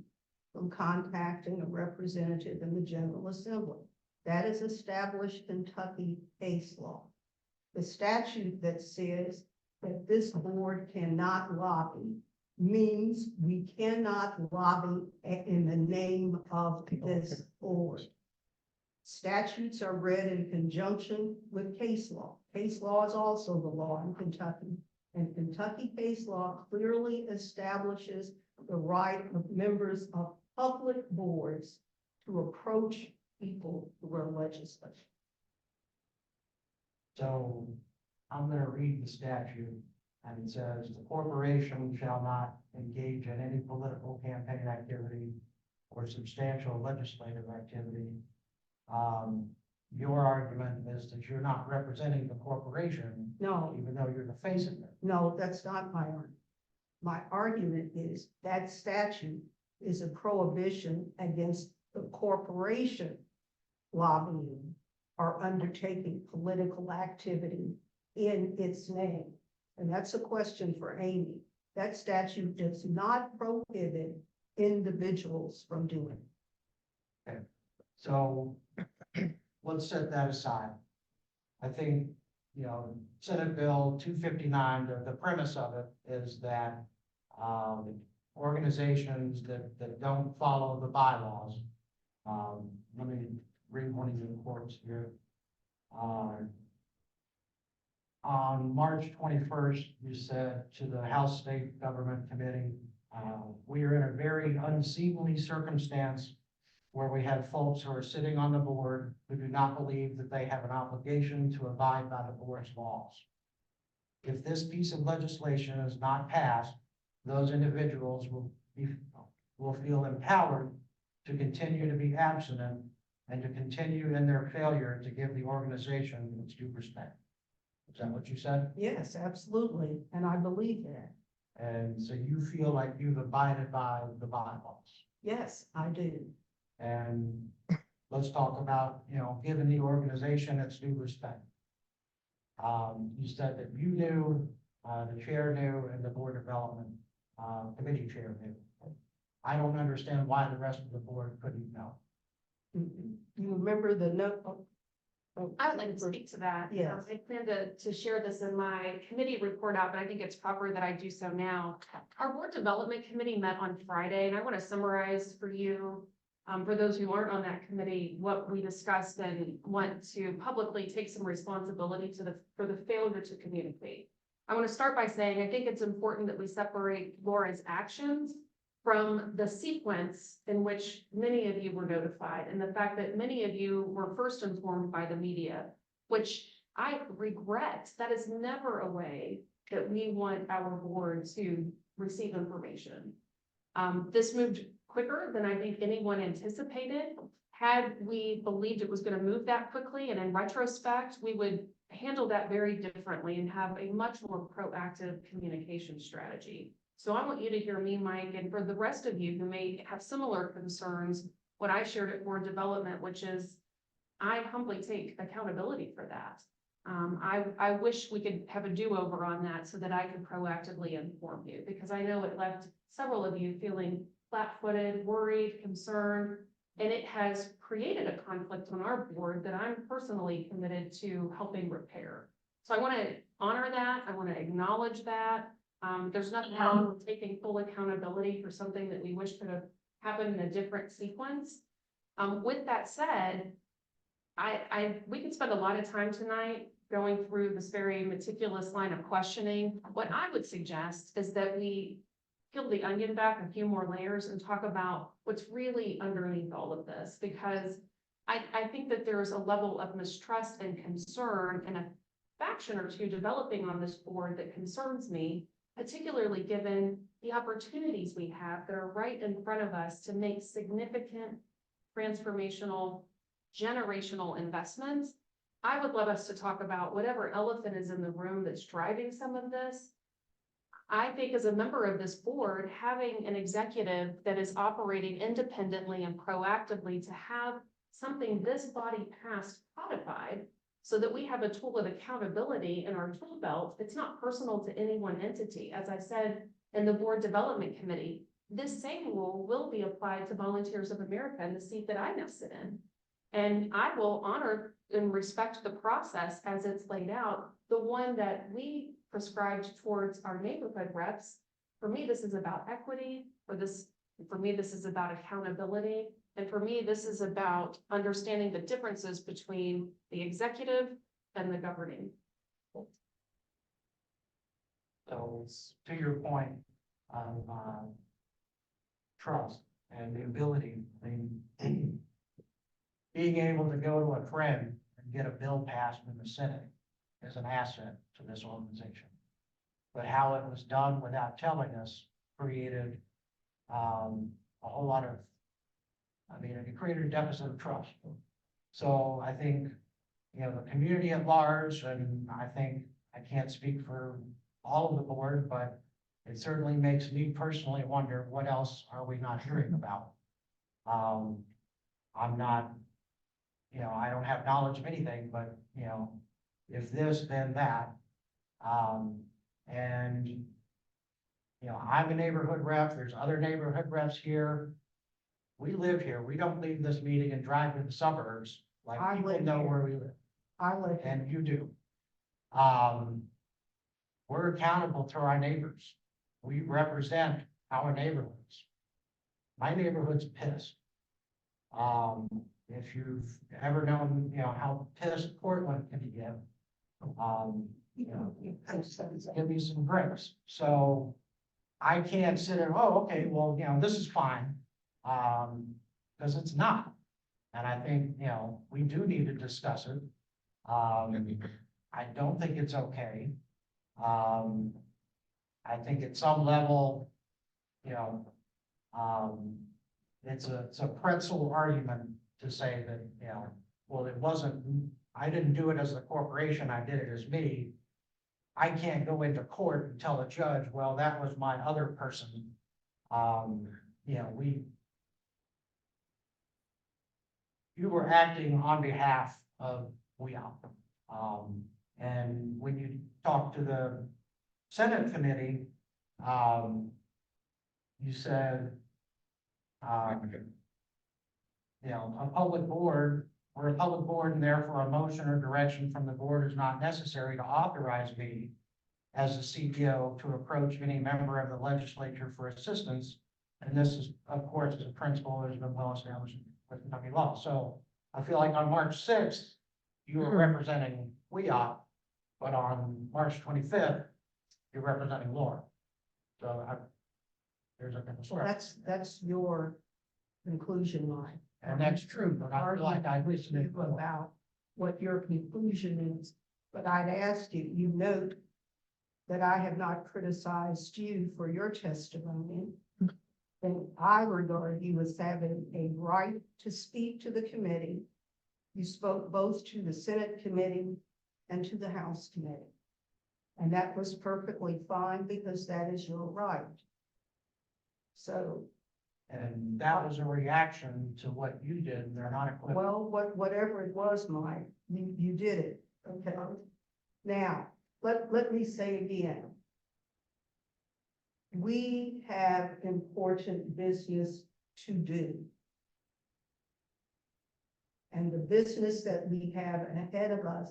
from contacting a representative in the General Assembly. That is established Kentucky case law. The statute that says that this board cannot lobby means we cannot lobby in the name of this board. Statutes are read in conjunction with case law. Case law is also the law in Kentucky. And Kentucky case law clearly establishes the right of members of public boards to approach people who are legislators. So I'm gonna read the statute, and it says, the corporation shall not engage in any political campaign activity or substantial legislative activity. Your argument is that you're not representing the corporation, No, even though you're the face of it. no, that's not my argument. My argument is that statute is a prohibition against the corporation lobbying or undertaking political activity in its name. And that's a question for Amy. That statute does not prohibit individuals from doing it. So let's set that aside. I think, Senate Bill 259, the premise of it is that organizations that don't follow the bylaws, let me read one of your quotes here. On March 21st, you said to the House State Government Committee, we are in a very unseemly circumstance where we have folks who are sitting on the board who do not believe that they have an obligation to abide by the board's laws. If this piece of legislation is not passed, those individuals will feel empowered to continue to be abstinent and to continue in their failure to give the organization its due respect. Is that what you said? Yes, absolutely, and I believe that. And so you feel like you've abided by the bylaws. Yes, I do. And let's talk about, giving the organization its due respect. You said that you knew, the chair knew, and the board development, committee chair knew. I don't understand why the rest of the board couldn't know. You remember the note? I would like to speak to that. Yes. I plan to share this in my committee report out, but I think it's proper that I do so now. Our board development committee met on Friday, and I want to summarize for you, for those who aren't on that committee, what we discussed and want to publicly take some responsibility for the failure to communicate. I want to start by saying, I think it's important that we separate Laura's actions from the sequence in which many of you were notified, and the fact that many of you were first informed by the media, which I regret. That is never a way that we want our board to receive information. This moved quicker than I think anyone anticipated. Had we believed it was going to move that quickly, and in retrospect, we would handle that very differently and have a much more proactive communication strategy. So I want you to hear me, Mike, and for the rest of you who may have similar concerns, what I shared at board development, which is I humbly take accountability for that. I wish we could have a do-over on that so that I could proactively inform you, because I know it left several of you feeling flat-footed, worried, concerned, and it has created a conflict on our board that I'm personally committed to helping repair. So I want to honor that. I want to acknowledge that. There's nothing wrong with taking full accountability for something that we wish could have happened in a different sequence. With that said, we could spend a lot of time tonight going through this very meticulous line of questioning. What I would suggest is that we peel the onion back a few more layers and talk about what's really underneath all of this, because I think that there's a level of mistrust and concern and a faction or two developing on this board that concerns me, particularly given the opportunities we have that are right in front of us to make significant transformational, generational investments. I would love us to talk about whatever elephant is in the room that's driving some of this. I think as a member of this board, having an executive that is operating independently and proactively to have something this body passed codified so that we have a tool of accountability in our tool belt. It's not personal to any one entity. As I said and the Board Development Committee, this same rule will be applied to Volunteers of America in the seat that I now sit in. And I will honor and respect the process as it's laid out, the one that we prescribed towards our neighborhood reps. For me, this is about equity, for me, this is about accountability. And for me, this is about understanding the differences between the executive and the governing. So to your point of, trust and the ability, I mean, being able to go to a friend and get a bill passed in the Senate is an asset to this organization. But how it was done without telling us created, a whole lot of, it created a deficit of trust. So I think, the community at large, and I think, I can't speak for all of the board, but it certainly makes me personally wonder, what else are we not hearing about? I'm not, I don't have knowledge of anything, but, if this, then that. And, I'm a neighborhood rep, there's other neighborhood reps here. We live here, we don't leave this meeting and drive to the suburbs, like I people live know here. where we live, I live in and you do. We're accountable to our neighbors. We represent our neighborhoods. My neighborhood's pissed. If you've ever known, how pissed Portland can get, give me some grace. So I can't sit there, oh, okay, well, this is fine, because it's not. And I think, we do need to discuss it. I don't think it's okay. I think at some level, it's a pretzel argument to say that, well, it wasn't, I didn't do it as the corporation, I did it as me. I can't go into court and tell a judge, well, that was my other person. You were acting on behalf of WEOP. And when you talk to the Senate committee, you said, a public board, we're a public board, and therefore a motion or direction from the board is not necessary to authorize me as the CEO to approach any member of the legislature for assistance. And this is, of course, is a principle that has been well established with Kentucky law. So I feel like on March 6th, you were representing WEOP, but on March 25th, you're representing Laura. So there's a concern. That's your conclusion line. And that's true, but I feel like I listened You about what your conclusion is, but I'd ask you, you note that I have not criticized you for your testimony. And I regard you as having a right to speak to the committee. You spoke both to the Senate committee and to the House committee. And that was perfectly fine because that is your right. So, and that was a reaction to what you did, and they're not equipped. well, whatever it was, Mike, you did it, okay? Now, let me say again. We have important business to do. And the business that we have ahead of us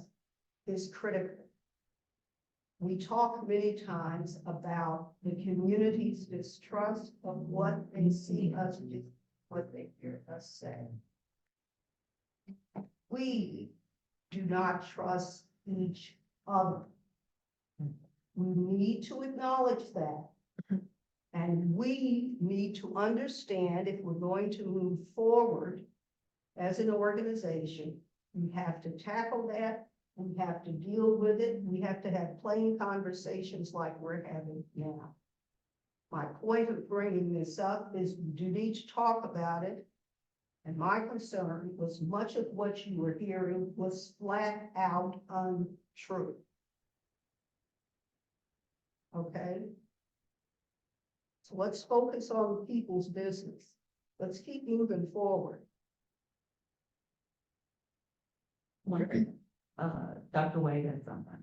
is critical. We talk many times about the community's distrust of what they see us do, what they hear us say. We do not trust each other. We need to acknowledge that. And we need to understand if we're going to move forward as an organization, we have to tackle that. We have to deal with it. We have to have plain conversations like we're having now. My point of bringing this up is we do need to talk about it. And my concern was much of what you were hearing was flat out untrue. Okay? So let's focus on the people's business. Let's keep moving forward. Dr. Wade had something.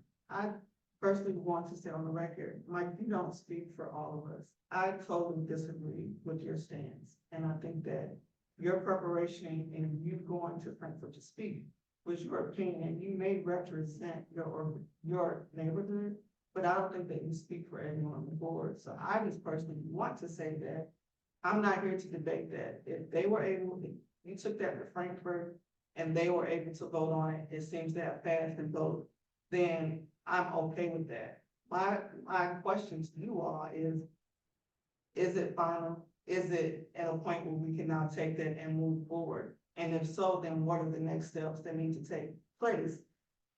firstly want to say on the record, Mike, you don't speak for all of us. I totally disagree with your stance, and I think that your preparation and you going to Frankfurt to speak was your opinion. You may represent your neighborhood, but I don't think that you speak for everyone on the board. So I just personally want to say that I'm not here to debate that. If they were able, if you took that to Frankfurt and they were able to vote on it, it seems to have passed and vote, then I'm okay with that. My question to you all is it final? Is it at a point where we can now take that and move forward? And if so, then what are the next steps that need to take place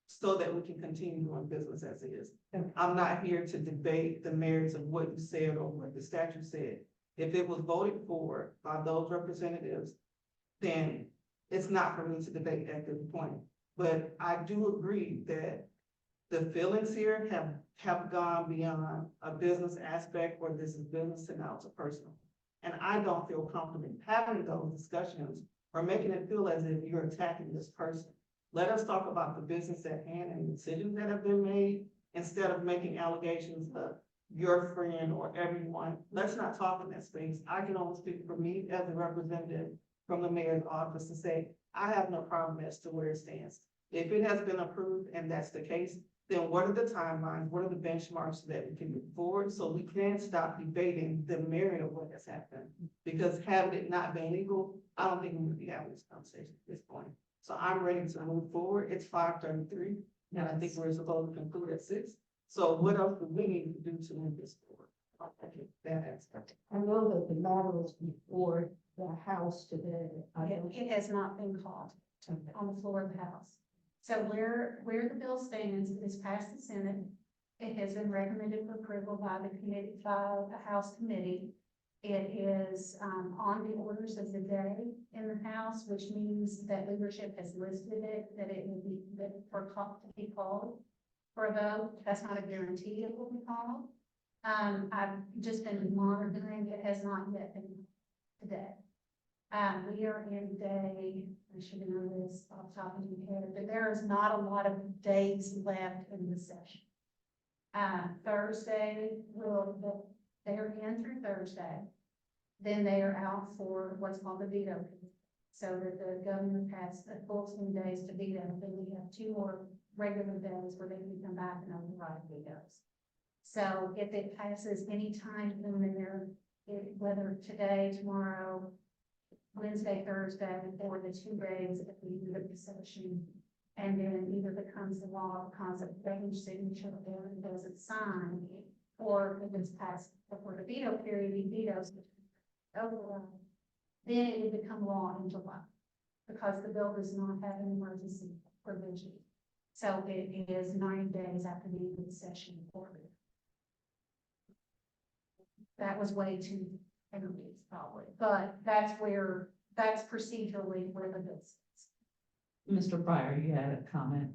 so that we can continue doing business as it is? I'm not here to debate the merits of what you said or what the statute said. If it was voted for by those representatives, then it's not for me to debate at this point. But I do agree that the feelings here have gone beyond a business aspect where this is business and now it's a personal. And I don't feel comfortable having those discussions or making it feel as if you're attacking this person. Let us talk about the business at hand and decisions that have been made instead of making allegations of your friend or everyone. Let's not talk in that space. I can only speak for me as a representative from the mayor's office to say, I have no problem as to where it stands. If it has been approved and that's the case, then what are the timelines? What are the benchmarks so that we can move forward? So we can stop debating the merit of what has happened. Because having it not been legal, I don't think we would be having this conversation at this point. So I'm ready to move forward. It's 5:33, and I think we're supposed to conclude at 6. So what else do we need to do to move this forward? Okay, that aspect. I know that the matter is before the House today. It has not been called on the floor of the House. So where the bill stands is passed the Senate. It has been recommended for approval by the committee, by the House committee. It is on the orders of the day in the House, which means that leadership has listed it, that it will be, that to be called for a vote. That's not a guarantee it will be called. I've just been monitoring. It has not yet been today. We are in day, I should have known this off the top of my head, but there is not a lot of days left in the session. Thursday, they're in through Thursday. Then they are out for what's called the veto period. So that the governor has a full 10 days to veto. Then we have 2 more regular days where they can come back and override vetoes. So if it passes any time in there, whether today, tomorrow, Wednesday, Thursday, or the 2 days at the end of the session, and then either becomes the law because of range signature or it doesn't sign, or if it's passed before the veto period, he vetoes it, override, then it would become law in July, because the bill does not have an emergency provision. So it is 90 days after the end of the session for it. That was way too intermediate, probably, but that's procedurally where the bill sits. Mr. Pryor, you had a comment?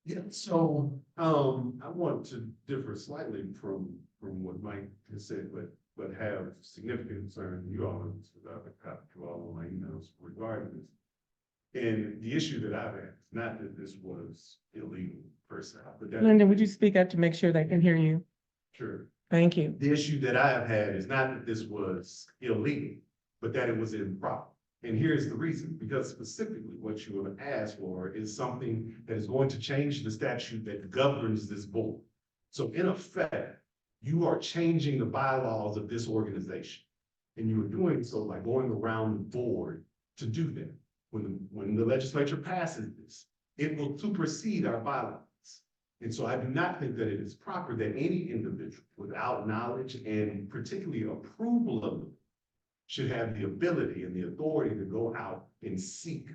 Yeah, so, I want to differ slightly from what Mike has said, but have significant concern, you all, I've got to all of my emails regarding this. And the issue that I've had, is not that this was illegal per se, but that. Linda, would you speak up to make sure they can hear you? Sure. Thank you. The issue that I have had is not that this was illegal, but that it was improper. And here's the reason, because specifically what you have asked for is something that is going to change the statute that governs this board. So in effect, you are changing the bylaws of this organization. And you are doing so by going around the board to do that. When the legislature passes this, it will supersede our bylaws. And so I do not think that it is proper that any individual without knowledge and particularly approval of them should have the ability and the authority to go out and seek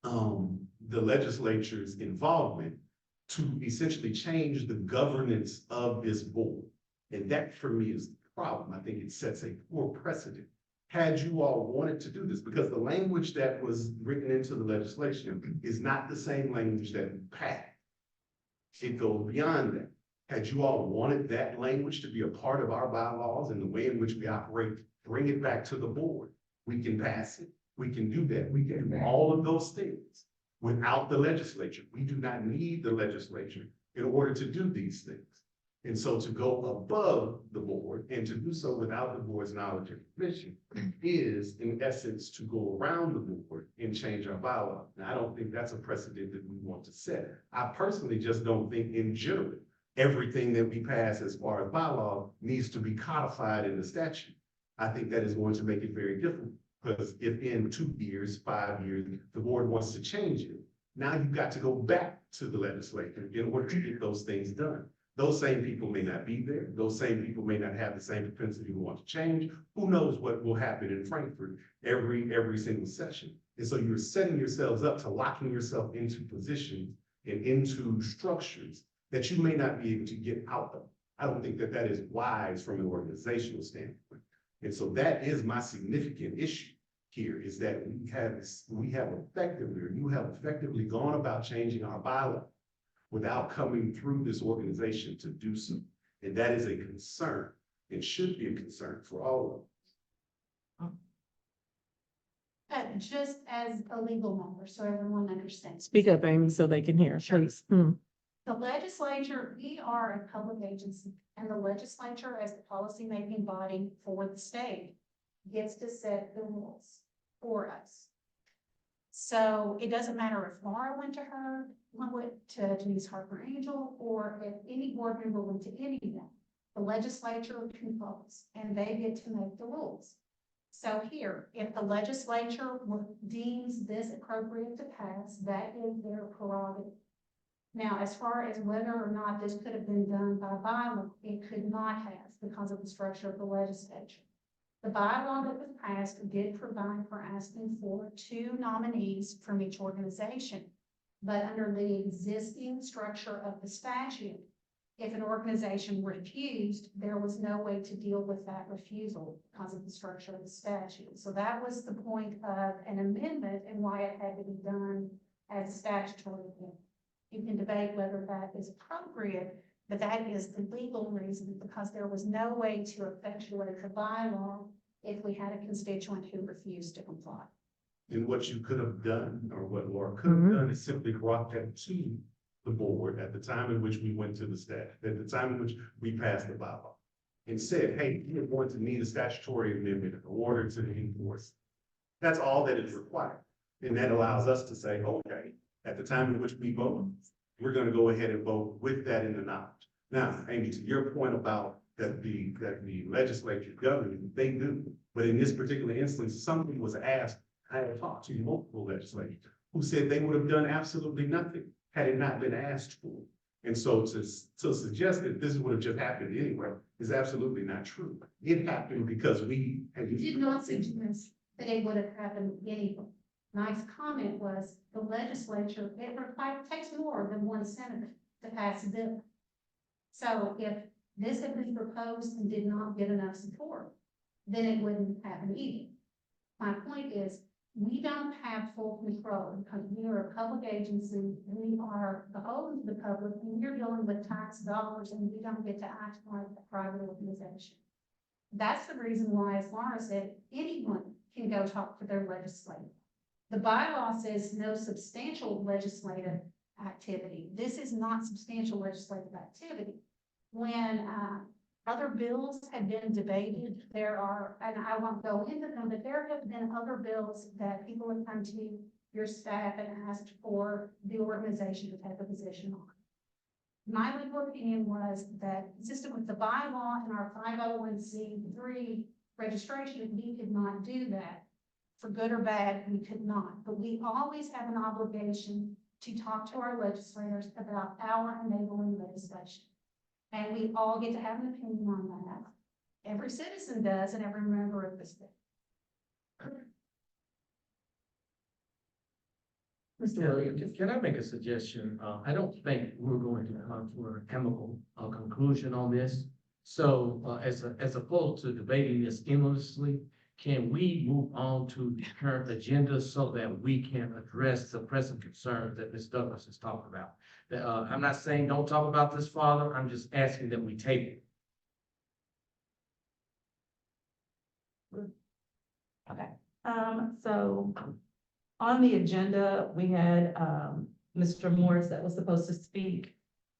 the legislature's involvement to essentially change the governance of this board. And that for me is the problem. I think it sets a poor precedent. Had you all wanted to do this, because the language that was written into the legislation is not the same language that we passed. It goes beyond that. Had you all wanted that language to be a part of our bylaws and the way in which we operate, bring it back to the board. We can pass it. We can do that. We can do all of those things without the legislature. We do not need the legislature in order to do these things. And so to go above the board and to do so without the board's knowledge and permission is in essence to go around the board and change our bylaw. Now, I don't think that's a precedent that we want to set. I personally just don't think in general, everything that we pass as far as bylaw needs to be codified in the statute. I think that is going to make it very difficult because if in 2 years, 5 years, the board wants to change it, now you've got to go back to the legislature in order to get those things done. Those same people may not be there. Those same people may not have the same propensity to want to change. Who knows what will happen in Frankfurt every single session. And so you're setting yourselves up to locking yourself into positions and into structures that you may not be able to get out of. I don't think that that is wise from an organizational standpoint. And so that is my significant issue here is that we have effectively, or you have effectively gone about changing our bylaw without coming through this organization to do so. And that is a concern. It should be a concern for all of us. Just as a legal member, so everyone understands. Speak up, Amy, so they can hear, please. Mm. The legislature, we are a public agency, and the legislature, as the policymaking body for the state, gets to set the rules for us. So it doesn't matter if Laura went to Denise Harper Angel, or if any board member went to any of them. The legislature controls, and they get to make the rules. So here, if the legislature deems this appropriate to pass, that is their prerogative. Now, as far as whether or not this could have been done by bylaw, it could not have because of the structure of the legislature. The bylaw that was passed did provide for asking for 2 nominees from each organization. But under the existing structure of the statute, if an organization refused, there was no way to deal with that refusal because of the structure of the statute. So that was the point of an amendment and why it had to be done as statutory. You can debate whether that is appropriate, but that is the legal reason because there was no way to effectuate the bylaw if we had a constituent who refused to comply. And what you could have done, or what Laura could have done, is simply brought that to the board at the time in which we went to the staff, at the time in which we passed the bylaw, and said, hey, you're going to need a statutory amendment in order to enforce. That's all that is required. And that allows us to say, okay, at the time in which we vote, we're going to go ahead and vote with that in the knowledge. Now, Amy, to your point about that the legislature governing, they do. But in this particular instance, somebody was asked, I have talked to multiple legislators who said they would have done absolutely nothing had it not been asked for. And so to suggest that this would have just happened anyway is absolutely not true. It happened because we had. You did not suggest that it would have happened anyway. Nice comment was the legislature, it takes more than 1 senator to pass a bill. So if this had been proposed and did not get enough support, then it wouldn't happen either. My point is, we don't have full control because we are a public agency. We are beholden to the public, and you're dealing with tax dollars, and we don't get to act like a private organization. That's the reason why, as Laura said, anyone can go talk to their legislator. The bylaw says no substantial legislative activity. This is not substantial legislative activity. When other bills have been debated, there are, and I won't go into them, but there have been other bills that people have come to your staff and asked for the organization to take a position on. My legal opinion was that consistent with the bylaw and our 501c3 registration, we could not do that. For good or bad, we could not, but we always have an obligation to talk to our legislators about our enabling legislation. And we all get to have an opinion on that. Every citizen does, and every member of this thing. Mr. Williams, can I make a suggestion? I don't think we're going to come to a chemical conclusion on this. So as opposed to debating this endlessly, can we move on to the current agenda so that we can address the present concerns that Ms. Douglas has talked about? I'm not saying don't talk about this, Father. I'm just asking that we table it. Okay, so on the agenda, we had Mr. Morris that was supposed to speak.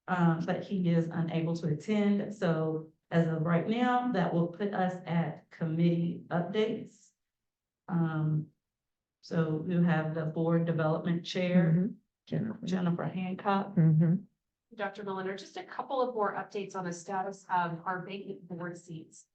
but he is unable to attend. So as of right now, that will put us at committee updates. So you have the board development chair, Jennifer Hancock. Dr. Molinar, just a couple of more updates on the status of our vacant board seats.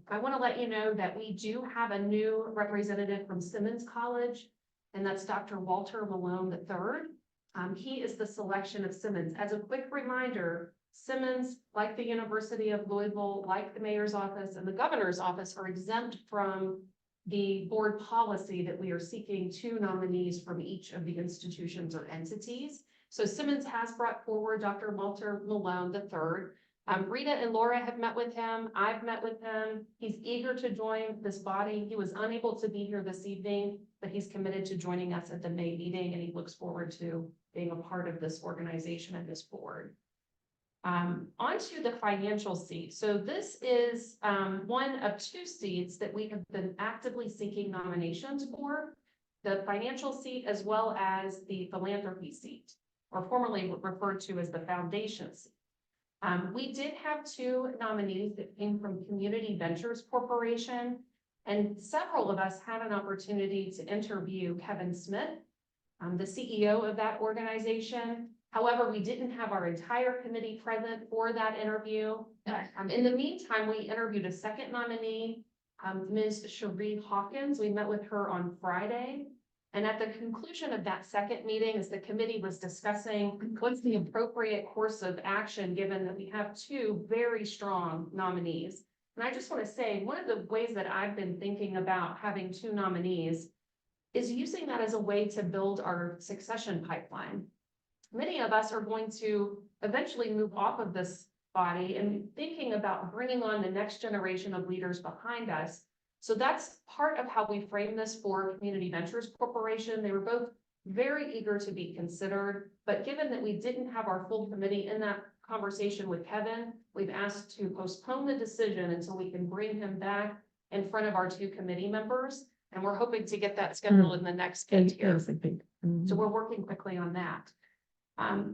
I want to let you know that we do have a new representative from Simmons College, and that's Dr. Walter Malone III. He is the selection of Simmons. As a quick reminder, Simmons, like the University of Louisville, like the mayor's office and the governor's office, are exempt from the board policy that we are seeking 2 nominees from each of the institutions or entities. So Simmons has brought forward Dr. Walter Malone III. Rita and Laura have met with him. I've met with him. He's eager to join this body. He was unable to be here this evening, but he's committed to joining us at the May meeting, and he looks forward to being a part of this organization and this board. Onto the financial seat. So this is one of 2 seats that we have been actively seeking nominations for, the financial seat as well as the philanthropy seat, or formerly referred to as the foundation seat. We did have 2 nominees that came from Community Ventures Corporation, and several of us had an opportunity to interview Kevin Smith, the CEO of that organization. However, we didn't have our entire committee present for that interview. In the meantime, we interviewed a second nominee, Ms. Cherie Hawkins. We met with her on Friday. And at the conclusion of that second meeting, as the committee was discussing what's the appropriate course of action, given that we have 2 very strong nominees. And I just want to say, one of the ways that I've been thinking about having 2 nominees is using that as a way to build our succession pipeline. Many of us are going to eventually move off of this body and thinking about bringing on the next generation of leaders behind us. So that's part of how we frame this for Community Ventures Corporation. They were both very eager to be considered, but given that we didn't have our full committee in that conversation with Kevin, we've asked to postpone the decision until we can bring him back in front of our 2 committee members. And we're hoping to get that scheduled in the next year. So we're working quickly on that.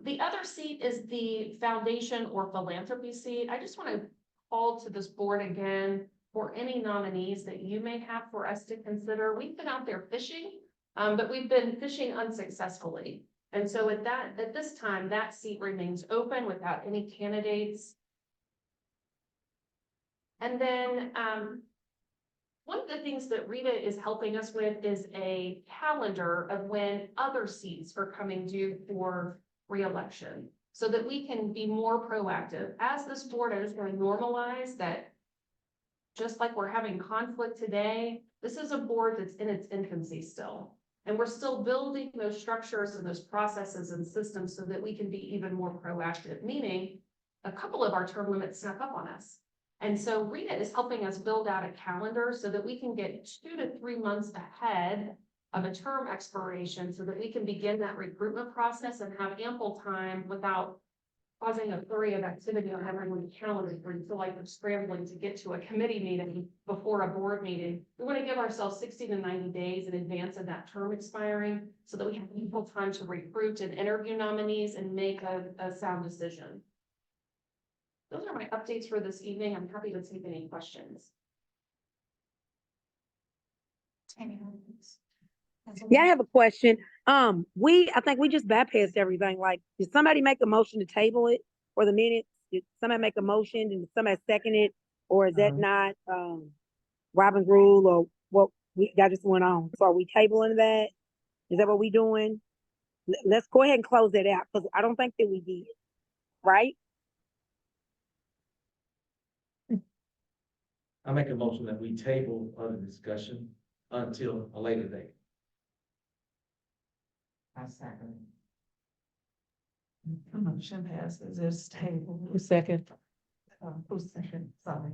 The other seat is the foundation or philanthropy seat. I just want to call to this board again for any nominees that you may have for us to consider. We've been out there fishing, but we've been fishing unsuccessfully. And so at this time, that seat remains open without any candidates. And then one of the things that Rita is helping us with is a calendar of when other seats are coming due for re-election, so that we can be more proactive. As this board is going to normalize that, just like we're having conflict today, this is a board that's in its infancy still. And we're still building those structures and those processes and systems so that we can be even more proactive, meaning a couple of our term limits snuck up on us. And so Rita is helping us build out a calendar so that we can get 2 to 3 months ahead of a term expiration so that we can begin that recruitment process and have ample time without causing a flurry of activity on everyone's calendar where you feel like they're scrambling to get to a committee meeting before a board meeting. We want to give ourselves 60 to 90 days in advance of that term expiring so that we have ample time to recruit and interview nominees and make a sound decision. Those are my updates for this evening. I'm happy to take any questions. Yeah, I have a question. I think we just bypassed everything. Like, did somebody make a motion to table it for the minutes? Did somebody make a motion and somebody second it? Or is that not, Robin's rule or what that just went on? So are we tabling that? Is that what we doing? Let's go ahead and close that out because I don't think that we did, right? I make a motion that we table other discussion until a later date. I second. Motion passes. It's table. Who's second? Who's second? Sorry.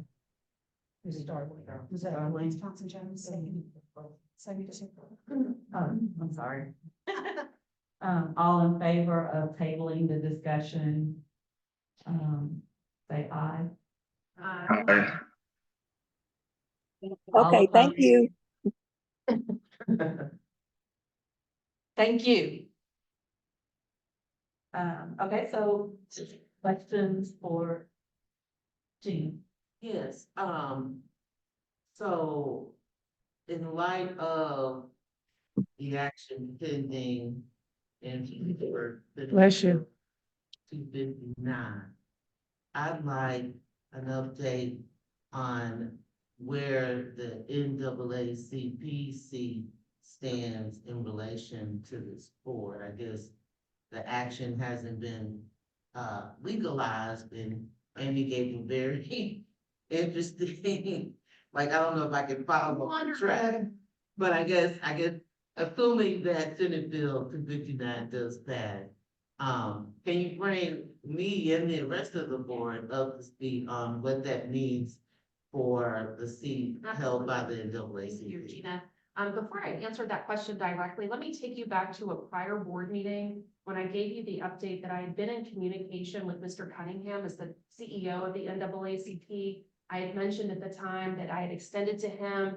We start with her. Was that Arlene? Thompson Jones, I'm sorry. All in favor of tabling the discussion, say aye. Okay, thank you. Thank you. Okay, so questions for Jean? Yes, so in light of the action pending and for. Bless you. 259, I'd like an update on where the NAACP stands in relation to this board. I guess the action hasn't been legalized, and Amy gave a very interesting, like, I don't know if I can follow on track, but I guess assuming that Senate Bill 259 does pass, can you bring me and the rest of the board up to speed on what that means for the seat held by the Thank you, NAACP? Gina. Before I answer that question directly, let me take you back to a prior board meeting when I gave you the update that I had been in communication with Mr. Cunningham as the CEO of the NAACP. I had mentioned at the time that I had extended to him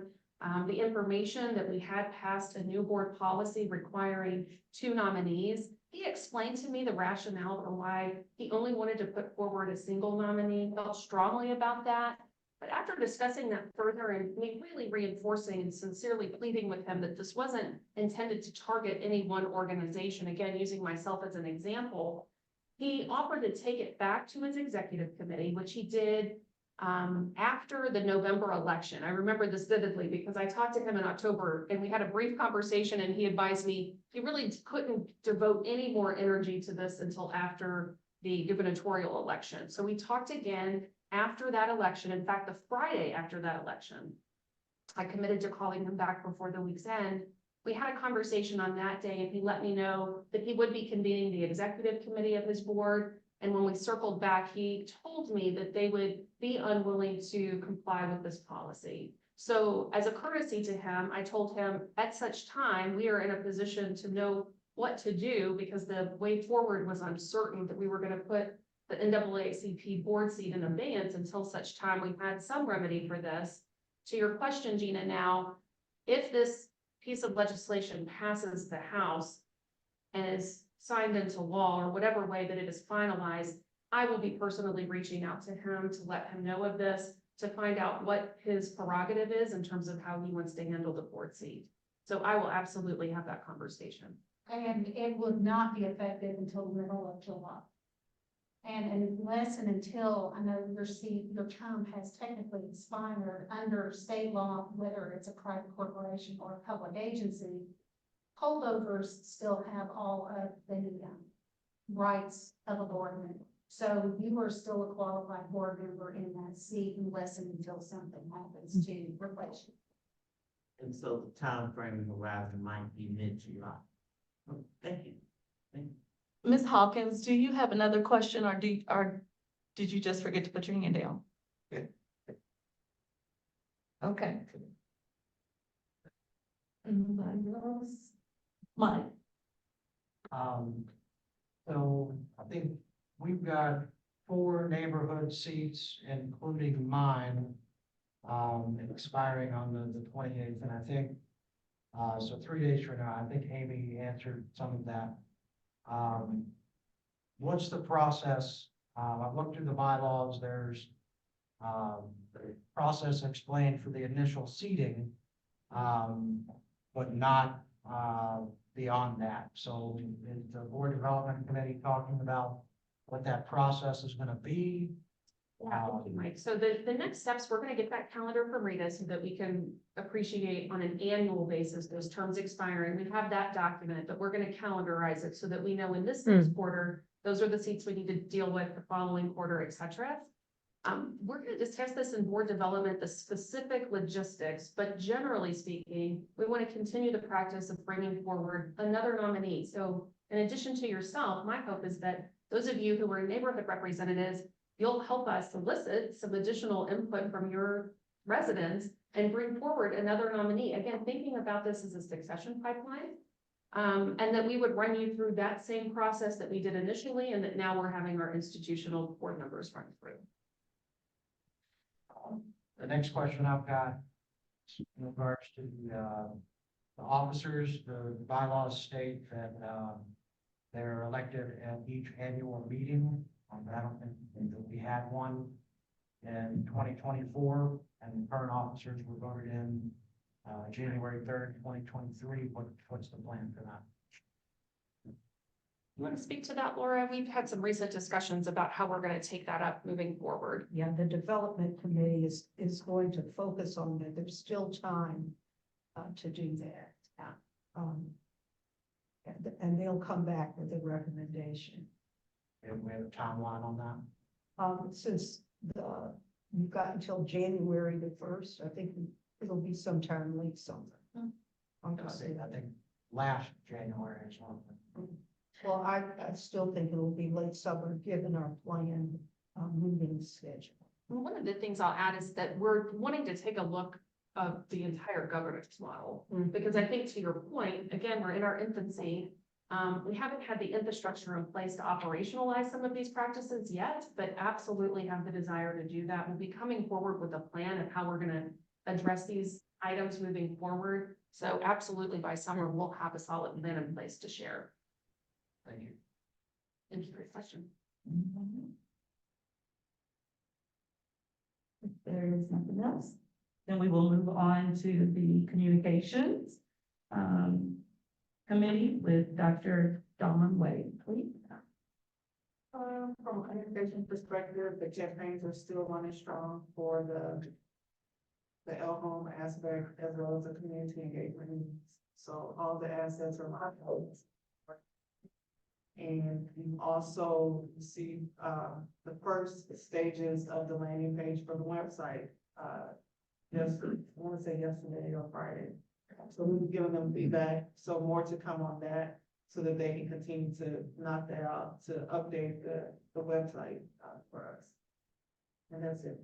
the information that we had passed a new board policy requiring 2 nominees. He explained to me the rationale for why he only wanted to put forward a single nominee, felt strongly about that. But after discussing that further and me really reinforcing and sincerely pleading with him that this wasn't intended to target any one organization, again, using myself as an example, he offered to take it back to his executive committee, which he did after the November election. I remember this vividly because I talked to him in October and we had a brief conversation and he advised me he really couldn't devote any more energy to this until after the gubernatorial election. So we talked again after that election. In fact, the Friday after that election, I committed to calling him back before the week's end. We had a conversation on that day and he let me know that he would be convening the executive committee of his board. And when we circled back, he told me that they would be unwilling to comply with this policy. So as a courtesy to him, I told him at such time, we are in a position to know what to do because the way forward was uncertain, that we were going to put the NAACP board seat in abeyance until such time we had some remedy for this. To your question, Gina, now, if this piece of legislation passes the House and is signed into law or whatever way that it is finalized, I will be personally reaching out to him to let him know of this, to find out what his prerogative is in terms of how he wants to handle the board seat. So I will absolutely have that conversation. And it would not be effective until the middle of July. And unless and until, I know your term has technically expired under state law, whether it's a private corporation or a public agency, holdovers still have all of the rights of a board member. So you are still a qualified board member in that seat unless and until something happens to replace you. And so the time frame horizon might be mid-July. Thank you. Thank you. Ms. Hawkins, do you have another question or did you just forget to put your hand down? Yeah. Okay. Anybody else? Mike? So I think we've got 4 neighborhood seats, including mine, expiring on the 28th, and I think, so 3 days from now, I think Amy answered some of that. What's the process? I've looked through the bylaws, there's, the process explained for the initial seating, but not, beyond that. So is the board development committee talking about what that process is gonna be? Yeah, thank you, Mike. So the next steps, we're gonna get that calendar from Rita so that we can appreciate on an annual basis those terms expiring. We have that document, but we're gonna calendarize it so that we know in this next quarter, those are the seats we need to deal with the following quarter, et cetera. We're gonna discuss this in board development, the specific logistics, but generally speaking, we want to continue the practice of bringing forward another nominee. So in addition to yourself, my hope is that those of you who are neighborhood representatives, you'll help us solicit some additional input from your residents and bring forward another nominee. Again, thinking about this as a succession pipeline. And that we would run you through that same process that we did initially, and that now we're having our institutional board members run through. The next question I've got in regards to the officers, the bylaws state that They're elected at each annual meeting. I don't think that we had one in 2024, and the current officers were voted in January 3rd, 2023. What's the plan for that? You want to speak to that, Laura? We've had some recent discussions about how we're going to take that up moving forward. Yeah, the development committee is going to focus on that. There's still time to do that. And they'll come back with a recommendation. And we have a timeline on that. Since you've got until January the 1st, I think it'll be sometime late summer. I'm gonna say I that. think last January is one. Well, I still think it'll be late summer, given our planned moving schedule. Well, one of the things I'll add is that we're wanting to take a look of the entire governance model. Because I think to your point, again, we're in our infancy. We haven't had the infrastructure in place to operationalize some of these practices yet, but absolutely have the desire to do that. We'll be coming forward with a plan of how we're gonna address these items moving forward. So absolutely by summer, we'll have a solid plan in place to share. Thank you. Thank you for your question. If there is nothing else, then we will move on to the communications committee with Dr. Dawn Wade, please. From a communication perspective, the campaigns are still running strong for the L home aspect as well as the community engagement needs. So all the assets are live. And we also received the first stages of the landing page for the website. Just, I want to say yesterday or Friday. So we've given them feedback, so more to come on that, so that they can continue to knock that out, to update the website for us. And that's it.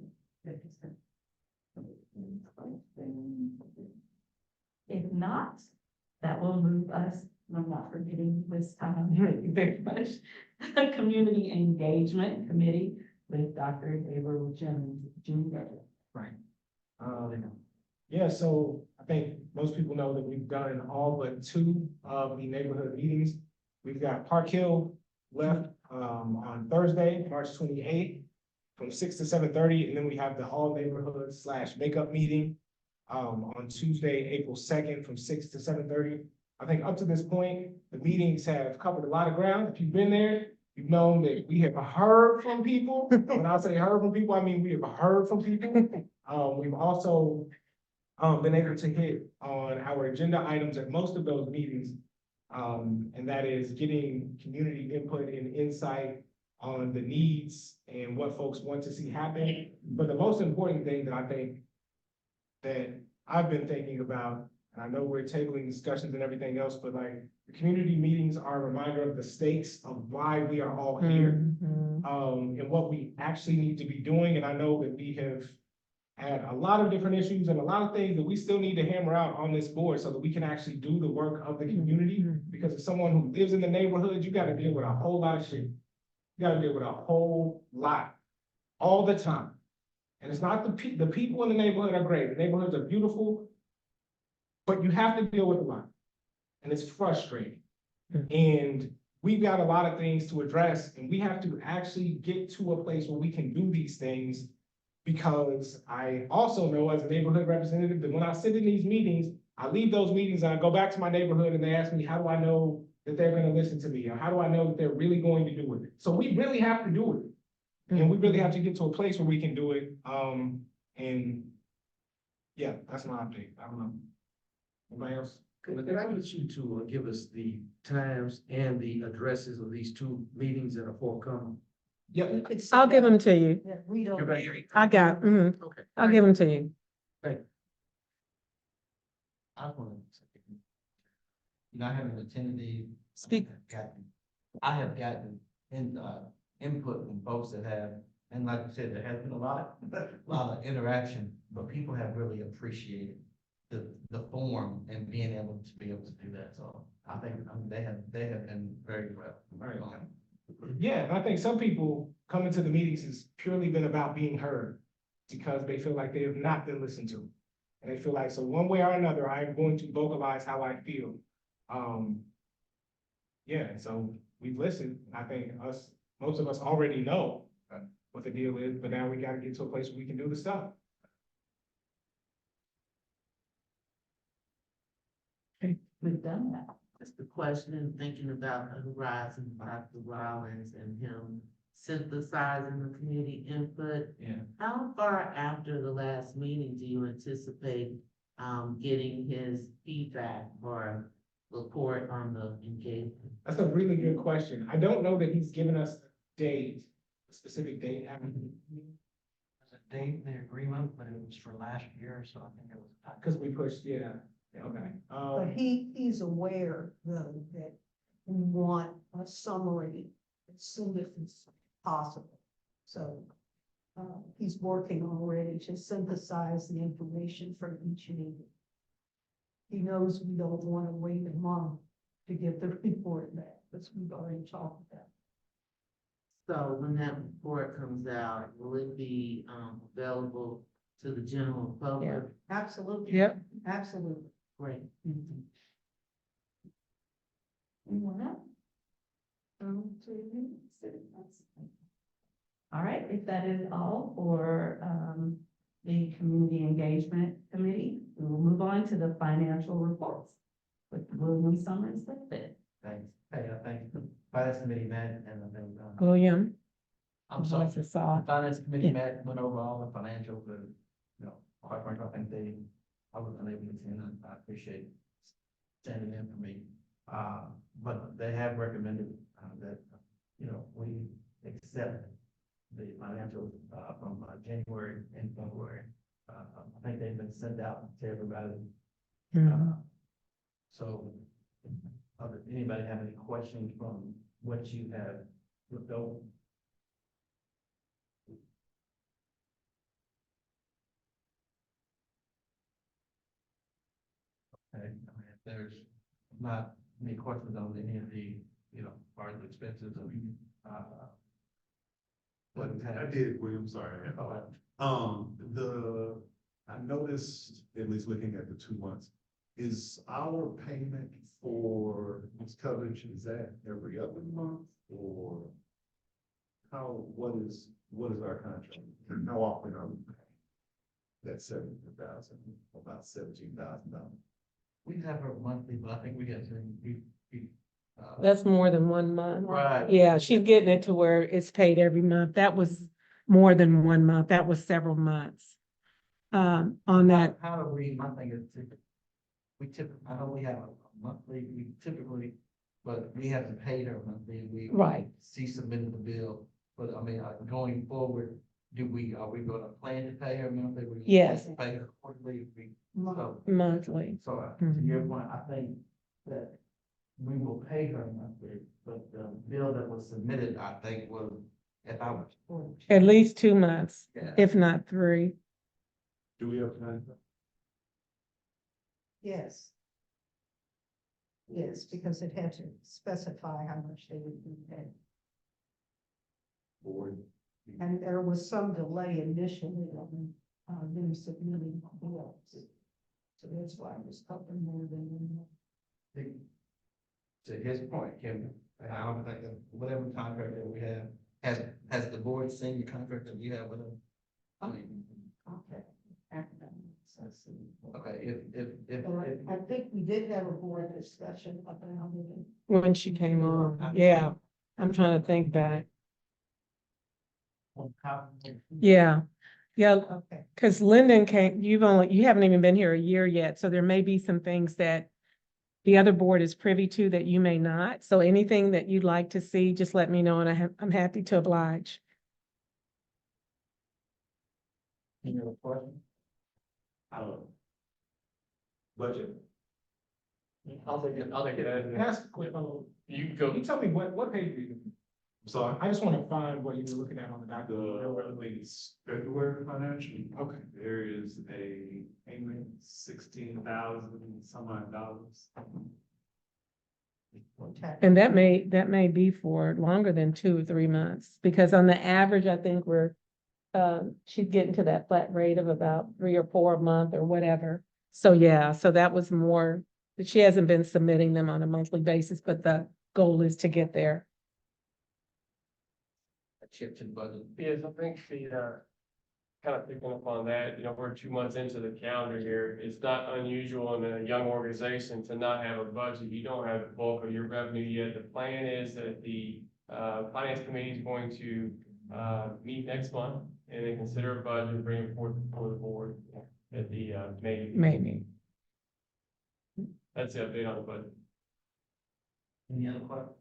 If not, that will move us, I'm not forgetting this time, thank you very much. Community Engagement Committee with Dr. Gabriel Jones Jr. Right. Yeah, so I think most people know that we've done all but 2 of the neighborhood meetings. We've got Park Hill left on Thursday, March 28th, from 6 to 7:30, and then we have the all neighborhood / makeup meeting on Tuesday, April 2nd, from 6 to 7:30. I think up to this point, the meetings have covered a lot of ground. If you've been there, you've known that we have heard from people. When I say heard from people, I mean we have heard from people. We've also been able to hit on our agenda items at most of those meetings. And that is getting community input and insight on the needs and what folks want to see happen. But the most important thing that I think that I've been thinking about, and I know we're tabling discussions and everything else, but like the community meetings are a reminder of the stakes of why we are all here. And what we actually need to be doing. And I know that we have had a lot of different issues and a lot of things that we still need to hammer out on this board so that we can actually do the work of the community. Because as someone who lives in the neighborhood, you gotta deal with a whole lot of shit. You gotta deal with a whole lot, all the time. And it's not the people in the neighborhood are great, the neighborhoods are beautiful, but you have to deal with a lot. And it's frustrating. And we've got a lot of things to address, and we have to actually get to a place where we can do these things. Because I also know as a neighborhood representative that when I sit in these meetings, I leave those meetings and I go back to my neighborhood and they ask me, how do I know that they're gonna listen to me? Or how do I know that they're really going to do it? So we really have to do it. And we really have to get to a place where we can do it. And yeah, that's my update. I don't know. Anybody else? Could I get you to give us the times and the addresses of these 2 meetings that are forthcoming? Yep. You could I'll send give out- them to you. Yeah, we don't. I got, Okay. I'll give them to you. I want to say, I haven't attended the. Speak. I have gotten input from folks that have, and like I said, there has been a lot of interaction, but people have really appreciated the form and being able to do that. So I think they have been very well. Right. Yeah, and I think some people coming to the meetings has purely been about being heard because they feel like they have not been listened to. And they feel like, so one way or another, I'm going to vocalize how I feel. Yeah, and so we've listened. I think most of us already know what the deal is, but now we gotta get to a place where we can do the stuff. We've done that. Just the question, thinking about the horizon, Dr. Rollins and him synthesizing the community input. Yeah. How far after the last meeting do you anticipate, getting his feedback or report on the engagement? That's a really good question. I don't know that he's given us a date, a specific date. There's a date in the agreement, but it was for last year, so I think it was. Cause we pushed, yeah, okay. But he's aware though that we want a summary as soon as it's possible. So, he's working already to synthesize the information from each meeting. He knows we don't want to wait a month to get the report back, because we've already talked about. So when that report comes out, will it be, available to the general public? Yeah. Absolutely. Yep. Absolutely. Great. Anyone else? All right, if that is all for, the Community Engagement Committee, we will move on to the financial reports with William Summers Lippitt. Thanks. Hey, I think the finance committee met and I think, William. I'm sorry. Voice is off. The finance committee Yeah. met, went over all the financials and, you know, quite frankly, I think I was unable to attend. I appreciate standing in for me. But they have recommended, that, you know, we accept the financials, from, January and February. I think they've been sent out to everybody. Mhm. So, anybody have any questions from what you have looked over? Okay, I mean, if there's not any questions on any of the, you know, part of the expenses, But I did, William, sorry. I noticed, at least looking at the 2 months, is our payment for this coverage, is that every other month? Or what is our contract? How often are we paying? That's 70,000, about $17,000. we have her monthly, but I think we get to, That's more than 1 month. right. Yeah, she's getting it to where it's paid every month. That was more than 1 month. That was several months. On that, How do we, my thing is, we typically, I know we have a monthly, we typically, but we have to pay her monthly, we. Right. She submitted the bill, but I mean, going forward, are we gonna plan to pay her monthly? We gonna Yes. Pay her quarterly, monthly. so, to Mhm. your point, I think that we will pay her monthly, but the bill that was submitted, I think was, if I was. At least 2 months, Yeah. if not 3. Do we have time? Yes. Yes, because it had to specify how much they would be paid. Board? And there was some delay initially on, them submitting bills. So that's why it was couple more than 1 month. To his point, Kim, I don't think that whatever contract that we have, has the board seen the contract that we have with them? I mean, Okay. okay, if, I think we did have a board discussion about it. When she came on, yeah. I'm trying to think back. Yeah, yeah, Okay. because Lyndon came, you haven't even been here a year yet, so there may be some things that the other board is privy to that you may not. So anything that you'd like to see, just let me know and I'm happy to oblige. Any other question? Budget? I'll take it. Can I ask a quick follow-up? Can you tell me what page are you? I'm sorry. I just want to find what you were looking at on the document. The February financial. Okay. There is a payment, $16,000 some odd dollars. And that may be for longer than 2 or 3 months, because on the average, I think she's getting to that flat rate of about 3 or 4 a month or whatever. So yeah, so that was more, but she hasn't been submitting them on a monthly basis, but the goal is to get there. A chip to the budget. Yes, I think kind of picking up on that, we're 2 months into the calendar here. It's not unusual in a young organization to not have a budget. You don't have the bulk of your revenue yet. The plan is that the finance committee is going to meet next month and then consider a budget and bring it forth before the board at the May. Maybe. That's the update on the budget. Any other questions?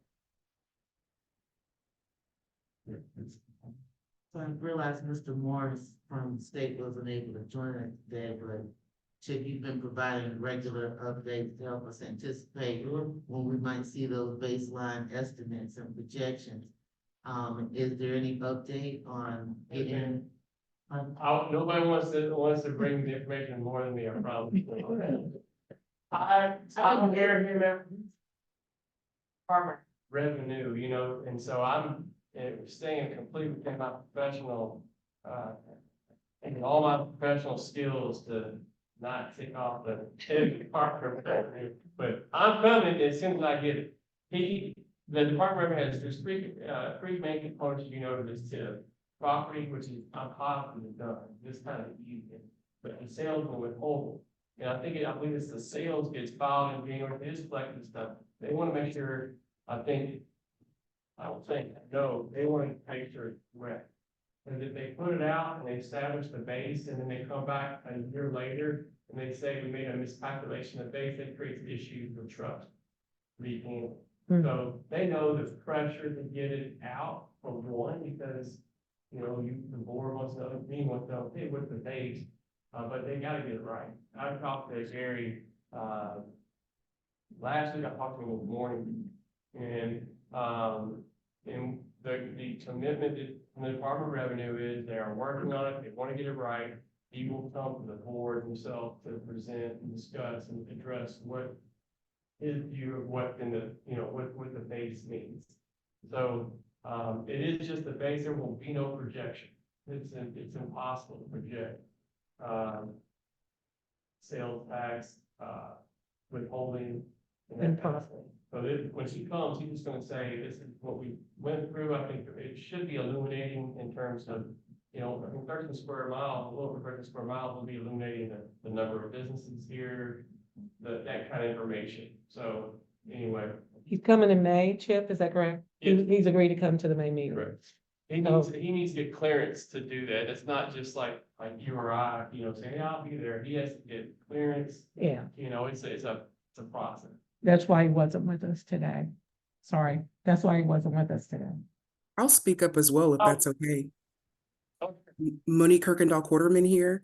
So I realized Mr. Morris from the state wasn't able to join us today, but Chip, you've been providing regular updates to help us anticipate when we might see those baseline estimates and projections. Is there any update on getting? Nobody wants to bring the information more than me, I promise. I'm here, farmer revenue, and so I'm staying completely within my professional, and all my professional skills to not take off the department of revenue. But I'm coming as soon as I get it. The department of revenue there's three main components, to this tip. Property, which is, I'm positive done, this kind of easy, but the sales and withholding. And I believe it's the sales gets filed in January, it is collecting stuff. They want to make sure, I don't think, no, they want to make sure it's correct. And if they put it out and they establish the base and then they come back a year later and they say we made a miscalculation of base, that creates issues with trust. So they know the pressure to get it out for one, because the board wants to know, the team wants to know, hey, what's the base? But they gotta get it right. I talked to Gary, last week, I talked to him this morning, and the commitment from the Department of Revenue is they are working on it, they wanna get it right. He will come to the board himself to present and discuss and address what his view of what what the base means. So, it is just the base, there will be no projection. It's impossible to project. Sales tax, withholding, and that kind of thing. So when she comes, he's just gonna say, this is what we went through. I think it should be illuminating in terms of, I think 13 square miles, a little over 13 square miles will be illuminating the number of businesses here, that kind of information. So anyway. He's coming in May, Chip, is that correct? Yes. He's agreed to come to the May meeting. Correct. He needs to get clearance to do that. It's not just like you or I, saying, hey, I'll be there. He has to get clearance. Yeah, It's a process. that's why he wasn't with us today. Sorry, that's why he wasn't with us today. I'll speak up as well if that's okay. Okay. Monique Kirkendall Quarterman here.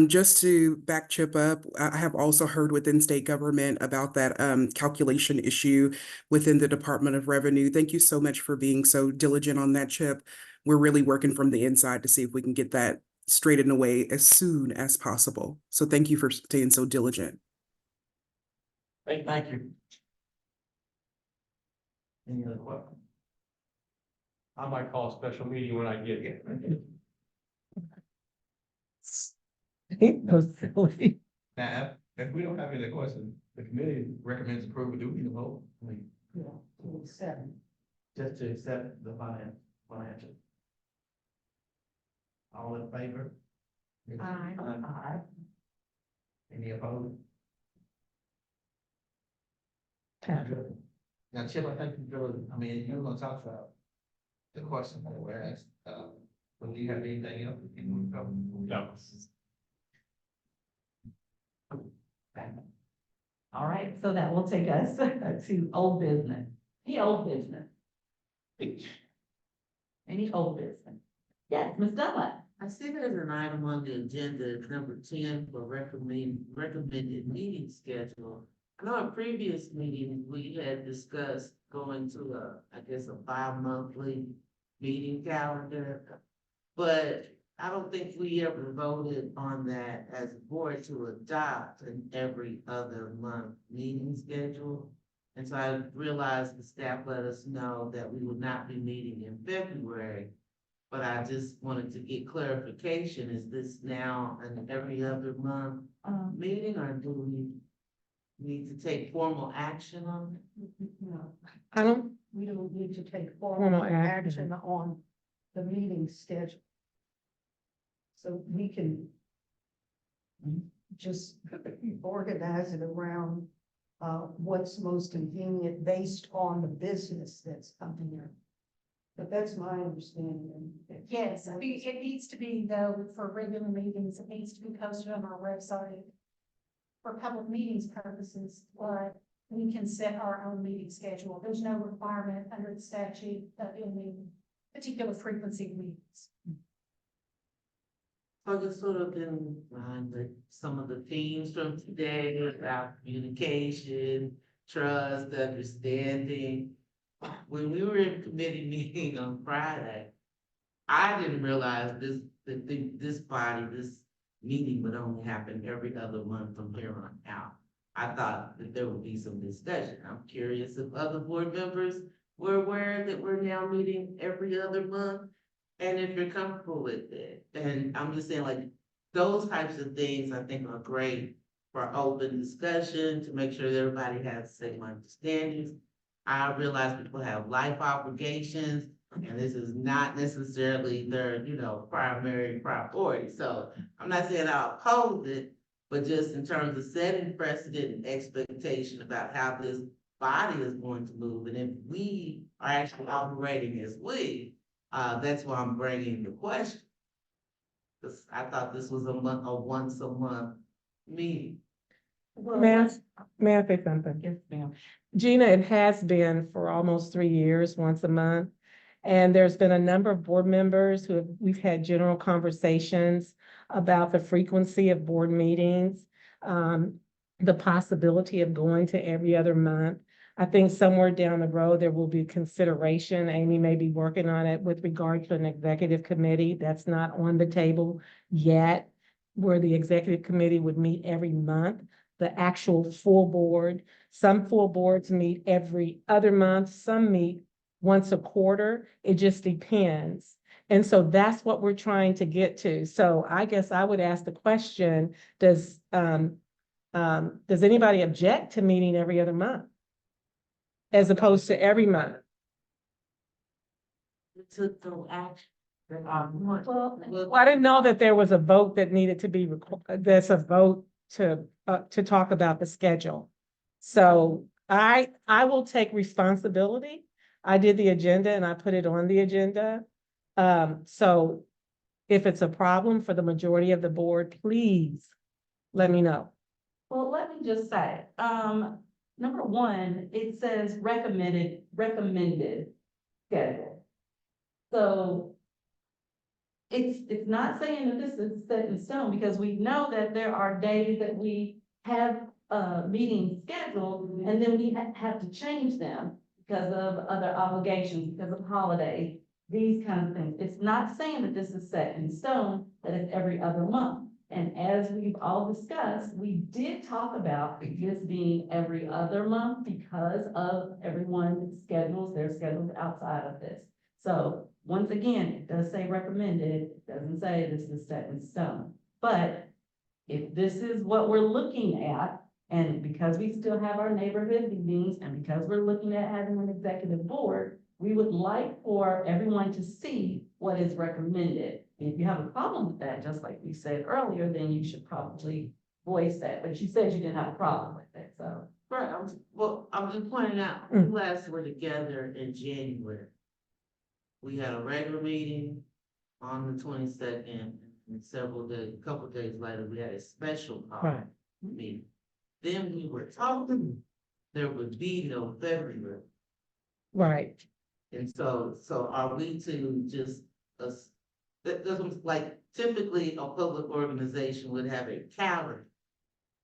Just to back Chip up, I have also heard within state government about that calculation issue within the Department of Revenue. Thank you so much for being so diligent on that, Chip. We're really working from the inside to see if we can get that straightened away as soon as possible. So thank you for staying so diligent. Thank you. Any other questions? I might call a special meeting when I get it. So silly. Now, if we don't have any questions, the committee recommends approval. Do we need to vote? Just to accept the financial. All in favor? Aye. Any opposed? Tap. Now, Chip, I think you're gonna talk about the question that were asked, when you have anything else, you can move up. No. All right, so that will take us to old business. Any old business? Any old business? Yes, Ms. Dunlap. I see there's an item on the agenda, number 10, for recommended meeting schedule. I know in previous meetings, we had discussed going to a bi-monthly meeting calendar. But I don't think we ever voted on that as a board to adopt an every other month meeting schedule. And so I realized the staff let us know that we would not be meeting in February. But I just wanted to get clarification. Is this now an every other month meeting, or do we need to take formal action on it? No. I don't, We don't need to take Formal formal action. action on the meeting schedule. So we can just organize it around what's most convenient based on the business that's coming in. But that's my understanding. Yes, it needs to be though, for regular meetings, it needs to be posted on our website for public meetings purposes, but we can set our own meeting schedule. There's no requirement under the statute of any particular frequency of meetings. So just sort of in line with some of the themes from today about communication, trust, understanding. When we were in committee meeting on Friday, I didn't realize this meeting would only happen every other month from here on out. I thought that there would be some discussion. I'm curious if other board members were aware that we're now meeting every other month. And if you're comfortable with it, and I'm just saying like, those types of things I think are great for open discussion to make sure that everybody has the same understandings. I realize people have life obligations and this is not necessarily their, primary priority. So I'm not saying I oppose it, but just in terms of setting precedent and expectation about how this body is going to move. And if we are actually operating as that's why I'm bringing the question. Because I thought this was a once a month meeting. may I say something? Yes, ma'am. Gina, it has been for almost 3 years, once a month. And there's been a number of board members we've had general conversations about the frequency of board meetings, the possibility of going to every other month. I think somewhere down the road, there will be consideration. Amy may be working on it with regard to an executive committee. That's not on the table yet, where the executive committee would meet every month. The actual full board, some full boards meet every other month, some meet once a quarter. It just depends. And so that's what we're trying to get to. So I guess I would ask the question, does anybody object to meeting every other month? As opposed to every month? It took no action. Well, I didn't know that there was a vote that needed to be there's a vote to talk about the schedule. So I will take responsibility. I did the agenda and I put it on the agenda. So if it's a problem for the majority of the board, please let me know. Well, let me just say, number one, it says recommended schedule. So it's not saying that this is set in stone, because we know that there are days that we have meetings scheduled and then we have to change them because of other obligations, because of holidays, these kinds of things. It's not saying that this is set in stone, that it's every other month. And as we've all discussed, we did talk about this being every other month because of everyone's schedules, their schedules outside of this. So once again, it does say recommended, it doesn't say this is set in stone. But if this is what we're looking at, and because we still have our neighborhood meetings, and because we're looking at having an executive board, we would like for everyone to see what is recommended. If you have a problem with that, just like we said earlier, then you should probably voice that. But you said you didn't have a problem with it, so. Right, I'm just pointing out, we last were together in January. We had a regular meeting on the 22nd, and a couple of days later, we had a special call meeting. Then we were talking, there would be no February. Right. And so are we to just, like typically a public organization would have a calendar,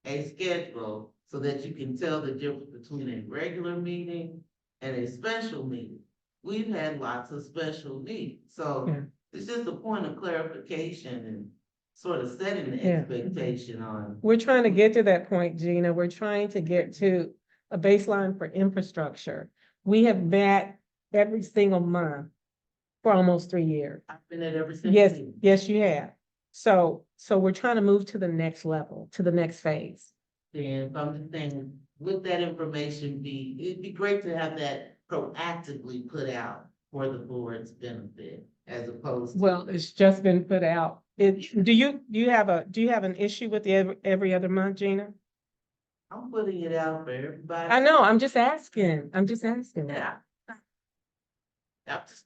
a schedule, so that you can tell the difference between a regular meeting and a special meeting. We've had lots of special meetings, so it's just a point of clarification and sort of setting the expectation on. We're trying to get to that point, Gina. We're trying to get to a baseline for infrastructure. We have met every single month for almost 3 years. I've been at every single meeting. Yes, you have. So we're trying to move to the next level, to the next phase. And I'm just saying, with that information it'd be great to have that proactively put out for the board's benefit as opposed to. Well, it's just been put out. Do you have an issue with the every other month, Gina? I'm putting it out for everybody. I know, I'm just asking. Yeah. I'm just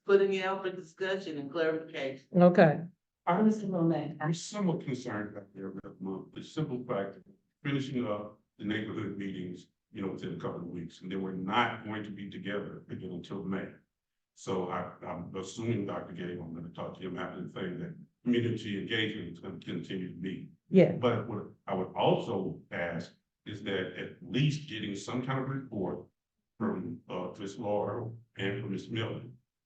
putting it out for discussion and clarification. Okay. Mr. Monet. I'm somewhat concerned about the every other month, the simple fact of finishing up the neighborhood meetings, you know, within a couple of weeks, and then we're not going to be together again until May. So I'm assuming, Dr. Gabe, I'm gonna talk to you about the thing that community engagement is gonna continue to be. Yeah. But what I would also ask is that at least getting some kind of report from Ms. Laura and from Ms. Miller,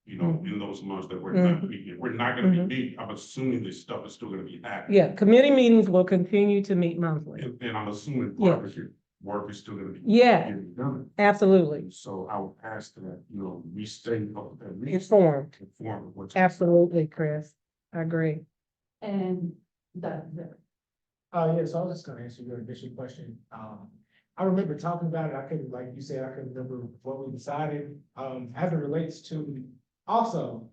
you know, in those months that we're not meeting. We're not gonna be meeting. I'm assuming this stuff is still gonna be happening. Yeah, committee meetings will continue to meet monthly. And I'm assuming Yeah. partnership work is still gonna be. Yeah. getting done. Absolutely. So I would ask that, you know, we stay at least Informed. informed of what's. Absolutely, Chris. I agree. And Yeah, so I was just gonna answer your initial question. I remember talking about it. I couldn't, like you said, I couldn't remember what we decided. As it relates to also,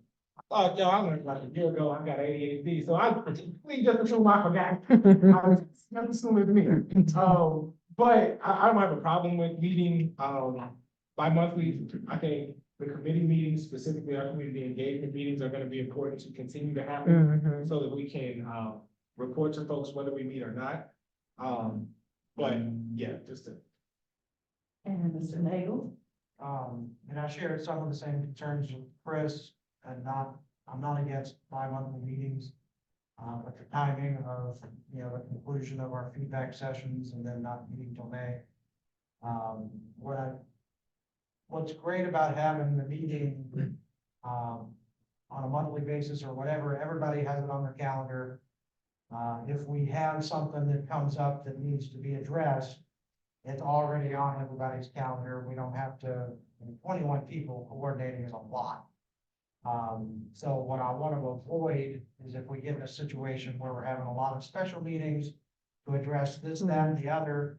I learned like a year ago, I got ADHD, so we just assume I forgot. Just assume it's me. But I don't have a problem with meeting, bi-monthly. I think the committee meetings, specifically our community engagement meetings, are gonna be important to continue to happen Mhm. so that we can, report to folks whether we meet or not. But yeah, just to. And Mr. Nagel. And I shared some of the same concerns with Chris, and I'm not against bi-monthly meetings. But the timing of, you know, the conclusion of our feedback sessions and then not meeting till May. What's great about having the meeting, on a monthly basis or whatever, everybody has it on their calendar. If we have something that comes up that needs to be addressed, it's already on everybody's calendar. We don't have to, 21 people coordinating is a lot. So what I want to avoid is if we get in a situation where we're having a lot of special meetings to address this, that, and the other.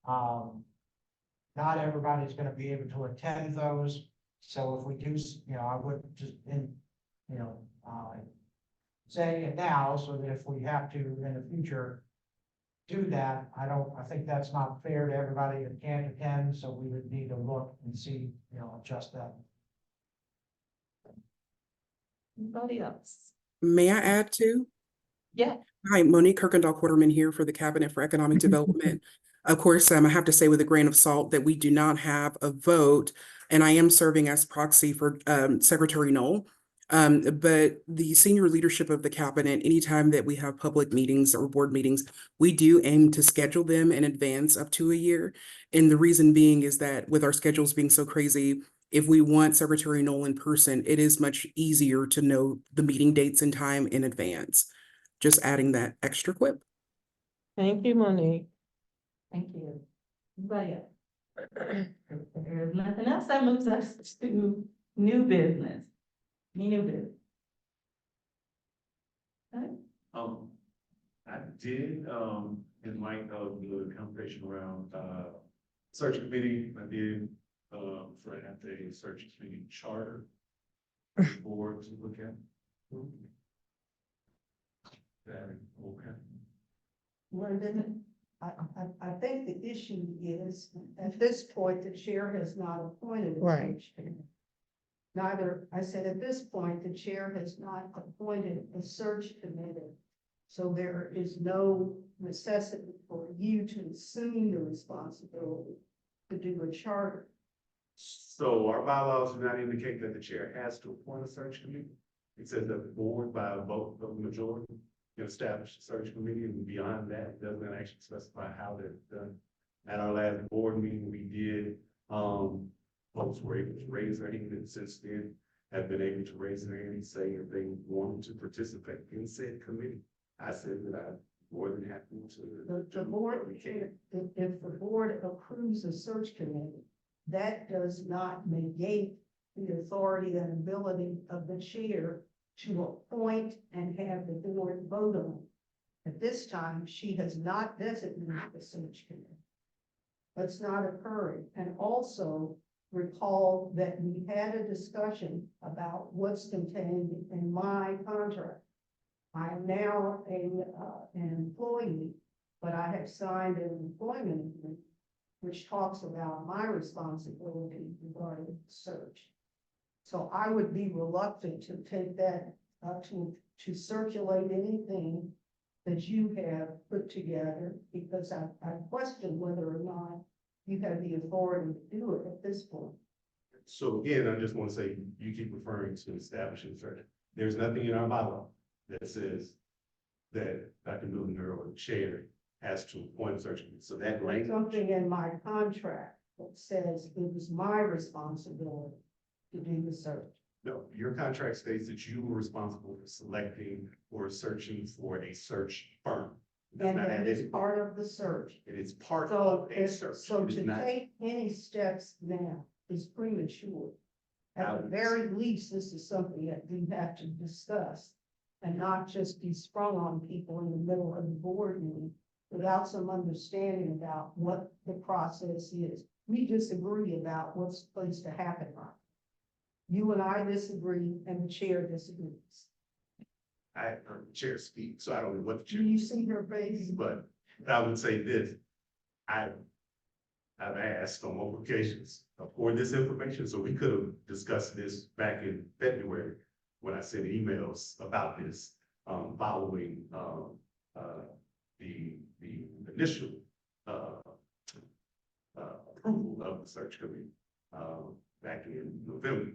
Not everybody's gonna be able to attend those. So if we do, I would just, say it now so that if we have to in the future do that, I think that's not fair to everybody that can't attend, so we would need to look and see, adjust that. Anybody else? May I add to? Yeah. Hi, Monique Kirkendall Quarterman here for the Cabinet for Economic Development. Of course, I have to say with a grain of salt that we do not have a vote, and I am serving as proxy for Secretary Knoll. But the senior leadership of the cabinet, anytime that we have public meetings or board meetings, we do aim to schedule them in advance up to a year. And the reason being is that with our schedules being so crazy, if we want Secretary Knoll in person, it is much easier to know the meeting dates and time in advance. Just adding that extra quip. Thank you, Monique. Thank you. Anybody else? If there's nothing else, that moves us to new business. New business. Okay. I did, in light of the conversation around, search committee, I did, draft a search committee charter for the board to look at. That, okay. Where did it? I think the issue is, at this point, the chair has not appointed a Right. search committee. Neither, I said, at this point, the chair has not appointed a search committee. So there is no necessity for you to assume the responsibility to do a charter. So our bylaws do not indicate that the chair has to appoint a search committee. It says that the board by a vote of the majority can establish a search committee, and beyond that, it doesn't actually specify how that's done. At our last board meeting, we did, folks were able to raise their hand, and since then have been able to raise their hand and say if they wanted to participate in said committee. I said that I'm more than happy to. The board, if the board approves a search committee, that does not negate the authority and ability of the chair to appoint and have the board vote on. At this time, she has not designated a search committee. That's not occurring. And also, recall that we had a discussion about what's contained in my contract. I am now an employee, but I have signed an employment agreement which talks about my responsibility regarding the search. So I would be reluctant to take that, to circulate anything that you have put together, because I question whether or not you have the authority to do it at this point. So again, I just want to say, you keep referring to establishing search. There's nothing in our bylaw that says that Dr. Milner or the chair has to appoint a search committee. So that There's language, something in my contract that says it was my responsibility to do the search. no, your contract states that you were responsible for selecting or searching for a search firm. It does And not that have is any- part of the search. It is part So, of a search. so It is to not- take any steps now is premature. At the Alex. very least, this is something that we have to discuss and not just be sprung on people in the middle of the board meeting without some understanding about what the process is. We disagree about what's supposed to happen. You and I disagree and the chair disagrees. I heard the chair speak, so I don't know what the Do chair, you see her face? but I would say this. I've asked on multiple occasions for this information, so we could have discussed this back in February when I sent emails about this, following, the initial, approval of the search committee, back in November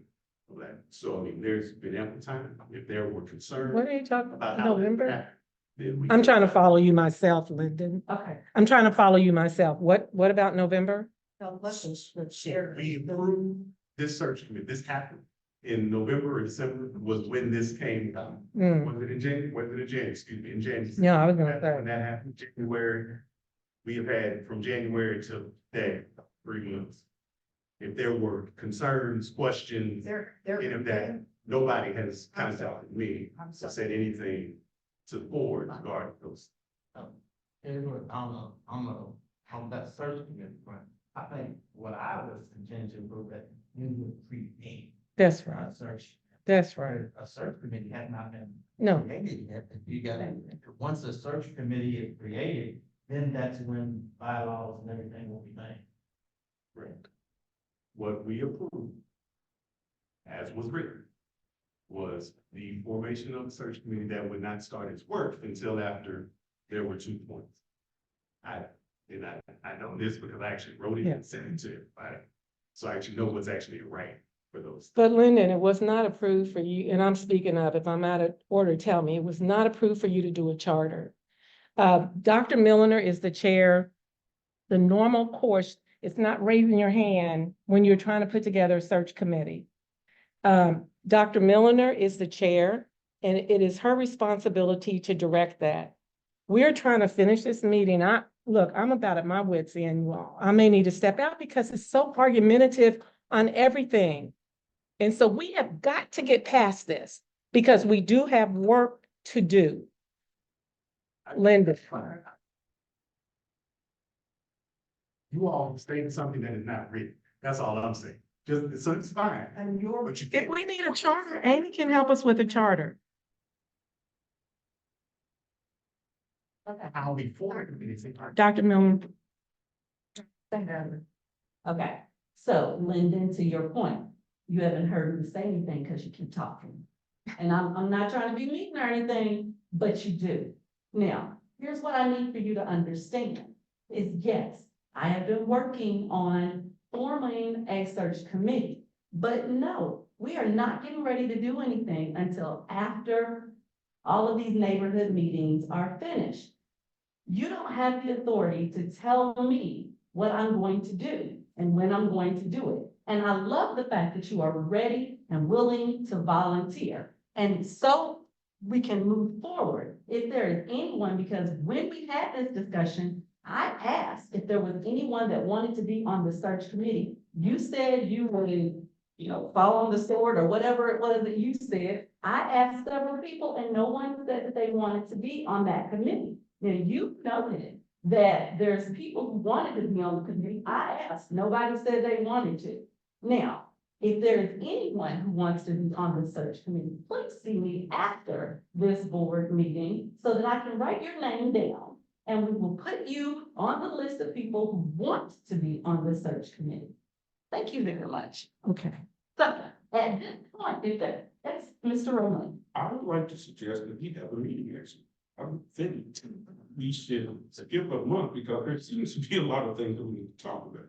of that. So, I mean, there's been ample time. If there were concerns What are you talking about about, how that November? happened, then we I'm could- trying to follow you myself, Lyndon. Okay. I'm trying to follow you myself. What about November? Now, the chair. We approved this search committee, this happened in November or December was when this came down. Hmm. Was it in January, excuse me, in January? Yeah, I was gonna That's when say, that happened, January. We have had from January to today, 3 months. If there were concerns, questions, There, any of that, nobody has contacted me I'm or sorry. said anything to the board regarding those. On that search committee, right? I think what I was intending to prove that you would create that's right, a search. that's right. A search committee has not been No, created yet. If you got it, once a search committee is created, then that's when bylaws and everything will be made. Correct. What we approved, as was written, was the formation of a search committee that would not start its work until after there were 2 points. I know this because I actually wrote it Yeah. and sent it to everybody. So I actually know what's actually right for those. but Lyndon, it was not approved for you, and I'm speaking of, if I'm out of order, tell me, it was not approved for you to do a charter. Dr. Milliner is the chair. The normal course, it's not raising your hand when you're trying to put together a search committee. Dr. Milliner is the chair, and it is her responsibility to direct that. We're trying to finish this meeting. I'm about at my wits' end, you all. I may need to step out because it's so argumentative on everything. And so we have got to get past this because we do have work to do. Linda. You all stated something that is not written. That's all I'm saying. So it's fine, And your, but you If can't. we need a charter, Amy can help us with a charter. How we form committees. Dr. Miller. Okay, so Lyndon, to your point, you haven't heard me say anything because you keep talking. And I'm not trying to be mean or anything, but you do. Now, here's what I need for you to understand is yes, I have been working on forming a search committee. But no, we are not getting ready to do anything until after all of these neighborhood meetings are finished. You don't have the authority to tell me what I'm going to do and when I'm going to do it. And I love the fact that you are ready and willing to volunteer. And so we can move forward if there is anyone, because when we had this discussion, I asked if there was anyone that wanted to be on the search committee. You said you would, fall on the sword or whatever it was that you said. I asked several people and no one said that they wanted to be on that committee. Now, you noted that there's people who wanted to be on the committee. I asked, nobody said they wanted to. Now, if there is anyone who wants to be on the search committee, please see me after this board meeting so that I can write your name down. And we will put you on the list of people who want to be on the search committee. Thank you very much. Okay. So at this point, that's Mr. Rowland. I would like to suggest that we have a meeting next week. I think we should skip a month because there seems to be a lot of things that we need to talk about.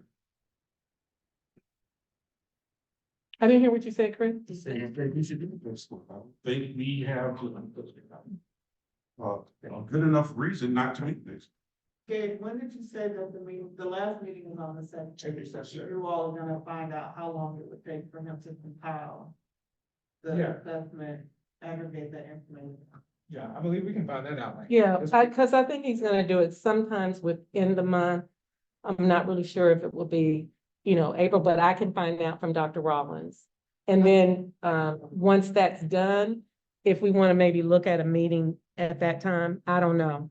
I didn't hear what you said, Chris. I think we should do this. I think we have good enough reason not to make this. Gabe, when did you say that the last meeting was on the second? You all are gonna find out how long it would take for him to compile the Yeah. assessment, aggregate the information. Yeah, I believe we can find that out. Yeah, because I think he's gonna do it sometimes within the month. I'm not really sure if it will be, April, but I can find out from Dr. Rollins. And then, once that's done, if we want to maybe look at a meeting at that time, I don't know.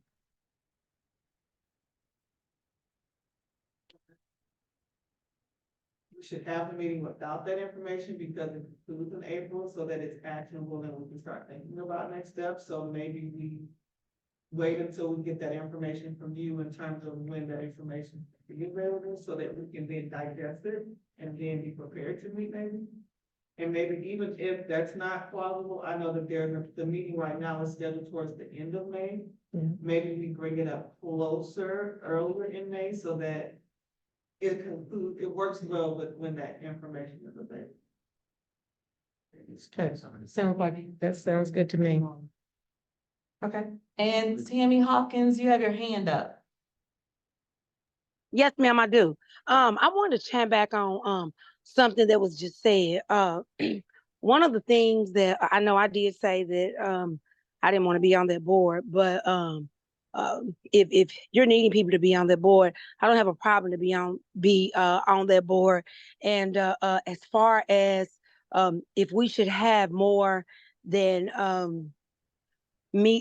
We should have the meeting without that information because it concludes in April so that it's actionable and we can start thinking about next steps. So maybe we wait until we get that information from you in terms of when that information is available so that we can then digest it and then be prepared to meet maybe. And maybe even if that's not plausible, I know that the meeting right now is scheduled towards the end of May. Mhm. Maybe we bring it up closer, earlier in May so that it works well with when that information is available. Okay, that sounds good to me. Okay. And Tammy Hawkins, you have your hand up. Yes, ma'am, I do. I wanted to chime back on something that was just said. One of the things that I know I did say that I didn't want to be on that board, but if you're needing people to be on that board, I don't have a problem to be on that board. And as far as if we should have more than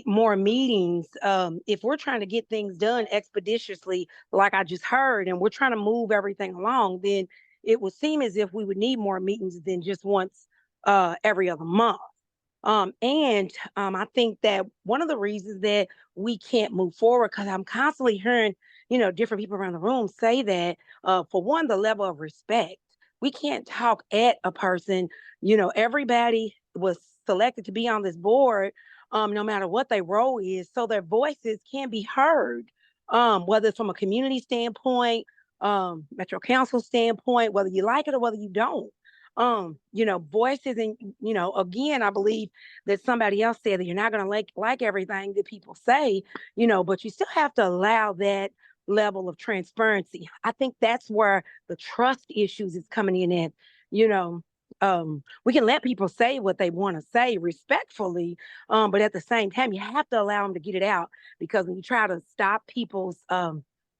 more meetings, if we're trying to get things done expeditiously, like I just heard, and we're trying to move everything along, then it would seem as if we would need more meetings than just once every other month. I think that one of the reasons that we can't move forward, because I'm constantly hearing, different people around the room say that, for one, the level of respect. We can't talk at a person. Everybody was selected to be on this board, no matter what their role is, so their voices can be heard, whether it's from a community standpoint, Metro Council standpoint, whether you like it or whether you don't. Voices, and again, I believe that somebody else said that you're not going to like everything that people say, but you still have to allow that level of transparency. I think that's where the trust issues is coming in at. We can let people say what they want to say respectfully, but at the same time, you have to allow them to get it out, because when you try to stop people's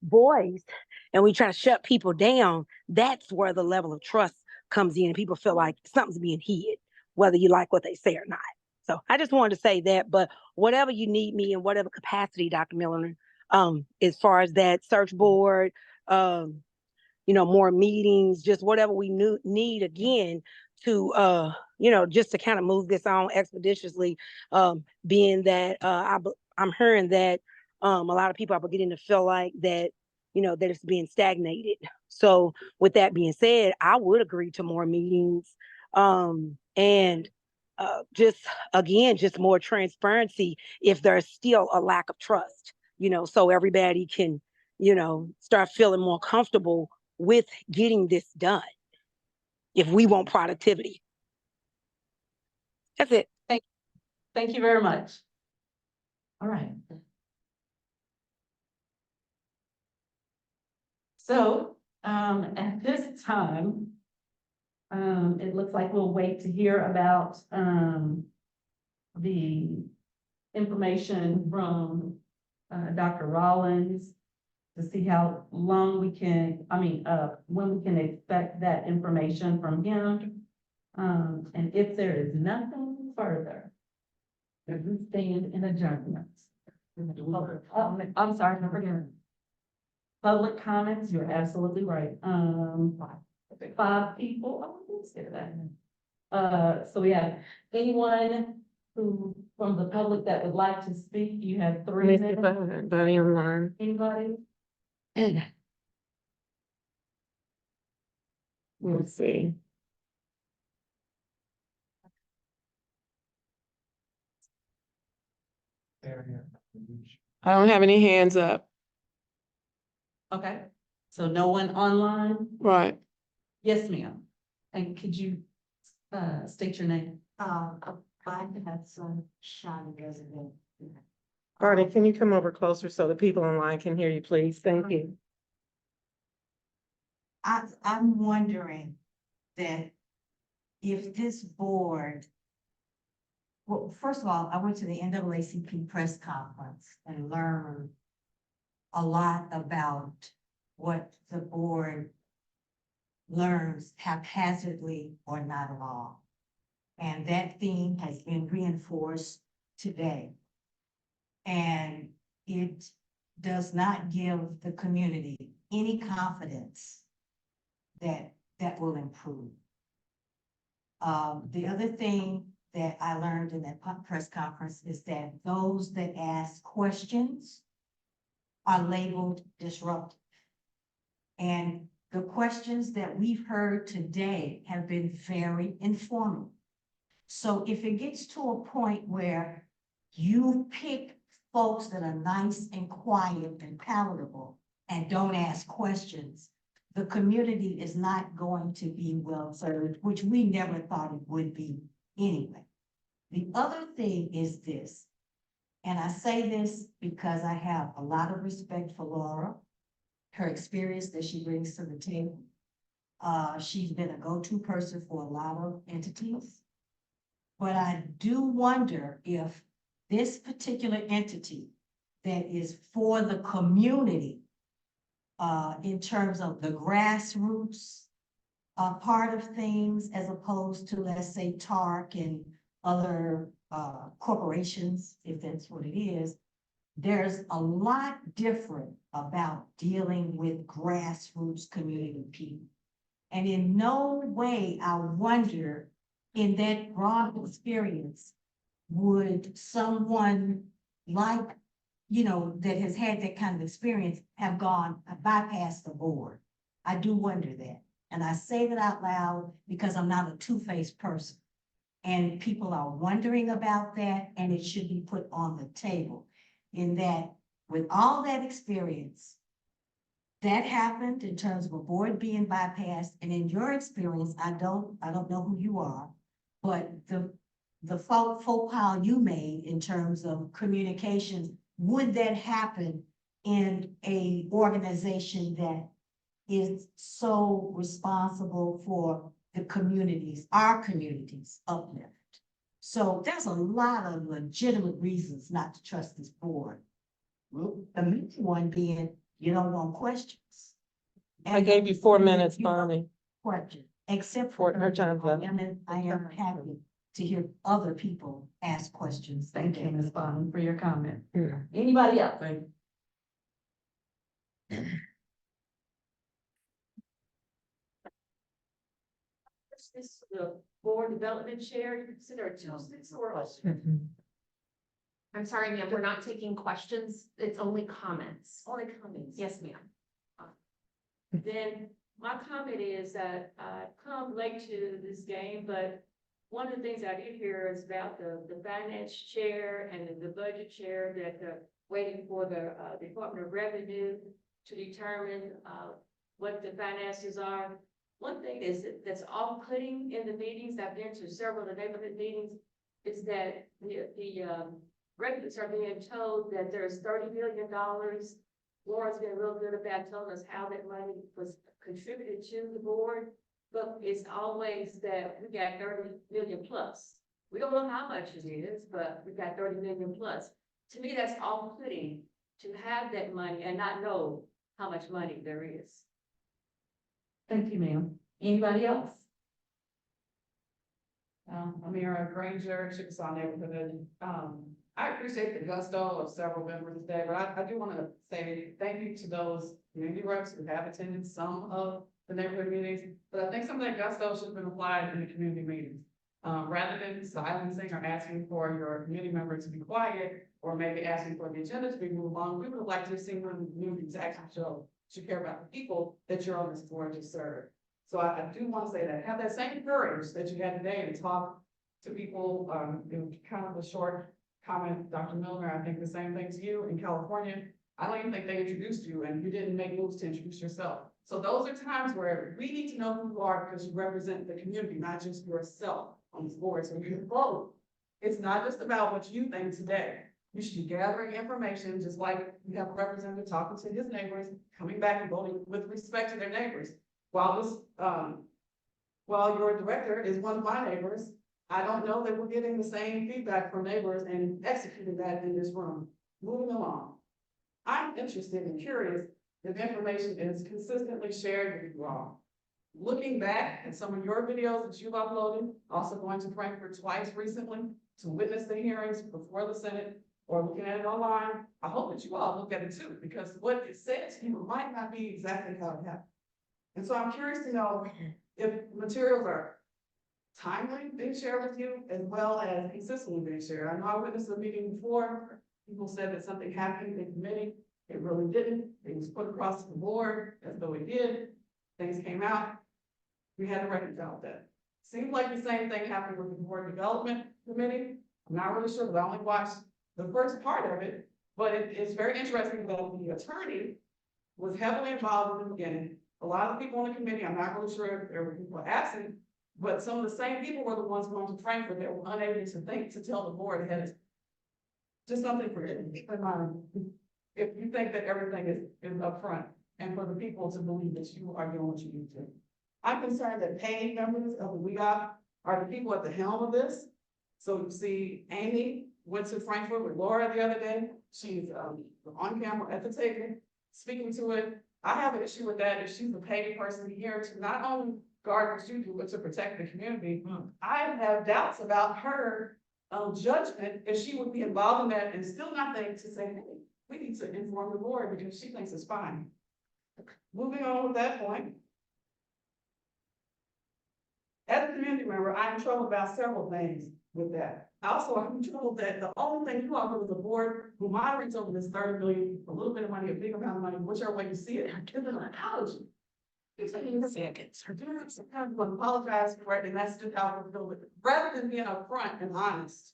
voice and we try to shut people down, that's where the level of trust comes in, and people feel like something's being hid, whether you like what they say or not. So I just wanted to say that, but whatever you need me in whatever capacity, Dr. Miller, as far as that search board, more meetings, just whatever we need again to, just to kind of move this on expeditiously, being that I'm hearing that a lot of people are beginning to feel like that, that it's being stagnated. So with that being said, I would agree to more meetings, and just more transparency if there's still a lack of trust, so everybody can, start feeling more comfortable with getting this done if we want productivity. That's it. Thank you very much. All right. So, at this time, it looks like we'll wait to hear about, the information from, Dr. Rollins to see how long we can, when we can expect that information from him. And if there is nothing further, then we stand in adjournment. I'm sorry, I forgot. Public comments, you're absolutely right. 5 people. Oh, let's get that. So we have anyone who, from the public that would like to speak, you have 3 minutes. Anybody online? Anybody? Let's see. I don't have any hands up. Okay, so no one online? Right. Yes, ma'am. And could you, state your name? I have some shiny resident. Barney, can you come over closer so the people online can hear you, please? Thank you. I'm wondering that if this board, well, first of all, I went to the NAACP press conference and learned a lot about what the board learns haphazardly or not at all. And that theme has been reinforced today. And it does not give the community any confidence that that will improve. The other thing that I learned in that press conference is that those that ask questions are labeled disruptive. And the questions that we've heard today have been very informative. So if it gets to a point where you pick folks that are nice and quiet and palatable and don't ask questions, the community is not going to be well served, which we never thought it would be anyway. The other thing is this, and I say this because I have a lot of respect for Laura, her experience that she brings to the table. She's been a go-to person for a lot of entities. But I do wonder if this particular entity that is for the community, in terms of the grassroots part of things, as opposed to, let's say, TARC and other corporations, if that's what it is, there's a lot different about dealing with grassroots community people. And in no way, I wonder, in that broad experience, would someone like, you know, that has had that kind of experience have bypassed the board? I do wonder that. And I say that out loud because I'm not a two-faced person. And people are wondering about that, and it should be put on the table. In that, with all that experience, that happened in terms of a board being bypassed, and in your experience, I don't know who you are, but the faux pas you made in terms of communications, would that happen in a organization that is so responsible for the communities, our communities uplift? So there's a lot of legitimate reasons not to trust this board. Well, the main one being, you don't want questions. I gave you 4 minutes, Bonnie. Question, except For for her time left. I am happy to hear other people ask questions. Thank you, Ms. Bond, for your comment. Yeah. Anybody else? This is the board development chair, you consider a 2-6 or a I'm sorry, ma'am, we're not taking questions. It's only comments. only comments? Yes, ma'am. Then my comment is that I come late to this game, but one of the things I did hear is about the finance chair and the budget chair that waiting for the Department of Revenue to determine what the finances are. One thing that's off-putting in the meetings, I've been to several of the neighborhood meetings, is that the residents are being told that there's $30 million. Laura's been real good about telling us how that money was contributed to the board, but it's always that we got 30 million plus. We don't know how much it is, but we got 30 million plus. To me, that's off-putting to have that money and not know how much money there is. Thank you, ma'am. Anybody else? Amira Granger, Chickasaw Neighborhood. I appreciate the gusto of several members today, but I do want to say thank you to those community reps who have attended some of the neighborhood meetings, but I think some of that gusto should have been applied in the community meetings. Rather than silencing or asking for your committee member to be quiet, or maybe asking for the agenda to be moved along, we would have liked to have seen one of the communities actually show that you care about the people that you're on this board to serve. So I do want to say that, have that same courage that you had today to talk to people, in kind of a short comment, Dr. Milner, I think the same thing to you in California. I don't even think they introduced you and you didn't make moves to introduce yourself. So those are times where we need to know who you are because you represent the community, not just yourself on this board. So you vote. It's not just about what you think today. You should be gathering information, just like you have a representative talking to his neighbors, coming back and voting with respect to their neighbors. While your director is one of my neighbors, I don't know that we're getting the same feedback from neighbors and executing that in this room. Moving along. I'm interested and curious if information is consistently shared with you all. Looking back at some of your videos that you've uploaded, also going to Frankfurt twice recently to witness the hearings before the Senate, or looking at it online, I hope that you all look at it too, because what it says to you might not be exactly how it happened. And so I'm curious to know if materials are timely being shared with you as well as consistently being shared. I know I witnessed a meeting before, people said that something happened in committee, it really didn't, it was put across the board as though it did, things came out, we had to reconcile that. Seems like the same thing happened with the board development committee, I'm not really sure, but I only watched the first part of it, but it's very interesting that the attorney was heavily involved in the beginning. A lot of people on the committee, I'm not really sure if there were people absent, but some of the same people were the ones going to Frankfurt that were unable to think to tell the board ahead of time. Just something for you to keep in mind. If you think that everything is upfront, and for the people to believe that you are doing what you need to. I'm concerned that paid members of the WEOP are the people at the helm of this. So you see, Amy went to Frankfurt with Laura the other day. She's on camera at the table, speaking to it. I have an issue with that if she's a paid person here to not only guard what you do, but to protect the community. I have doubts about her judgment if she would be involved in that and still not think to say, hey, we need to inform the board because she thinks it's fine. Moving on with that point. As a community member, I'm troubled about several things with that. Also, I'm troubled that the only thing you offer with the board who moderates over this 30 million, a little bit of money, a big amount of money, whichever way you see it, is an apology. Seconds. Sometimes we apologize for it, and that's just how we feel with it. Rather than being upfront and honest.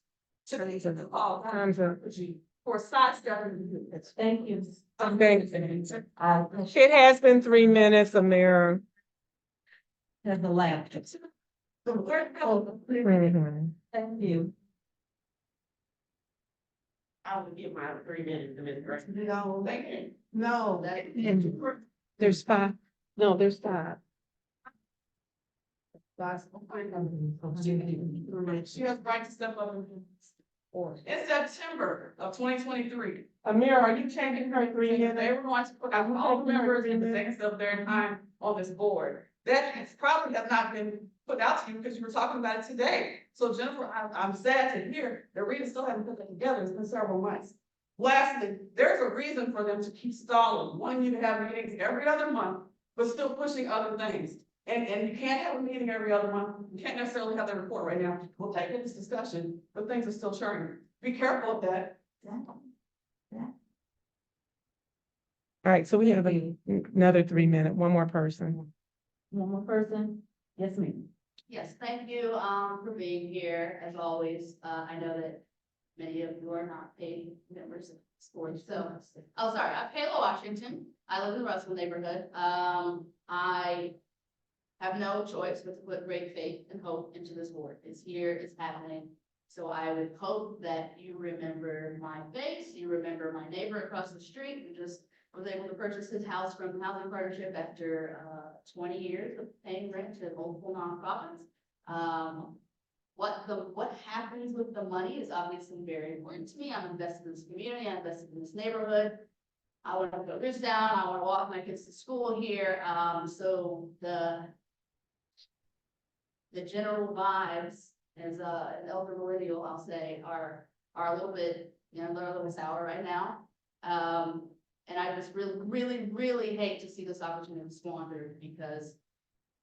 For sidestepping. Thank you. It has been 3 minutes, Amira. Has the last. Mhm. Thank you. I would give my 3 minutes to Ms. Grant. No, no, There's 5. No, there's 5. She has right to step up in September of 2023. Amira, are you changing her 3 They minutes? were going to put out all the members and the things of their time on this board. That probably has not been put out to you because you were talking about it today. So Jennifer, I'm sad to hear that Rita still hasn't put that together. It's been several months. Lastly, there's a reason for them to keep stalling, wanting you to have meetings every other month, but still pushing other things. And you can't have a meeting every other month. You can't necessarily have that report right now. We'll take this discussion, but things are still churning. Be careful of that. All right, so we have another 3 minute, one more person. One more person? Yes, ma'am. Yes, thank you, for being here, as always. I know that many of you are not paid members of this board, so, oh, sorry, I'm Kayla Washington. I live in the Russell neighborhood. I have no choice but to put great faith and hope into this board. It's here, it's happening. So I would hope that you remember my face, you remember my neighbor across the street who just was able to purchase his house from the Housing Partnership after 20 years of paying rent to multiple nonprofits. What happens with the money is obviously very important to me. I'm invested in this community, I'm invested in this neighborhood. I want to put this down, I want to walk my kids to school here. So the general vibes as an elder millennial, I'll say, are a little bit, they're a little sour right now. And I just really hate to see this opportunity squandered because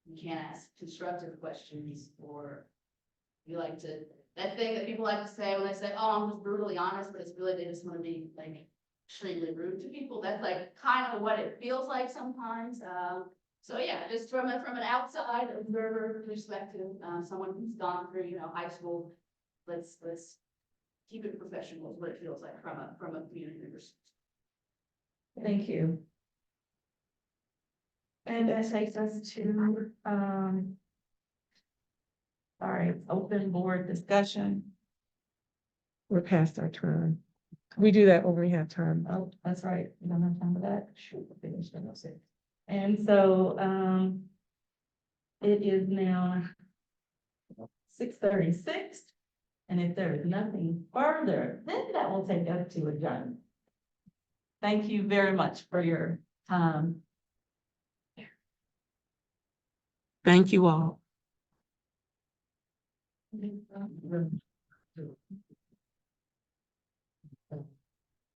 you can't ask constructive questions or you like to, that thing that people like to say when they say, oh, I'm just brutally honest, but it's really, they just want to be like extremely rude to people. That's like kind of what it feels like sometimes. So yeah, just from an outside observer perspective, someone who's gone through, high school, let's keep it professional is what it feels like from a community member's. Thank you. And that takes us to, all right, open board discussion. We're past our time. We do that when we have time. Oh, that's right. We don't have time for that. Shoot, we're finished in 06. And so, it is now 6:36. And if there is nothing further, then that will take us to adjournment. Thank you very much for your time. Thank you all.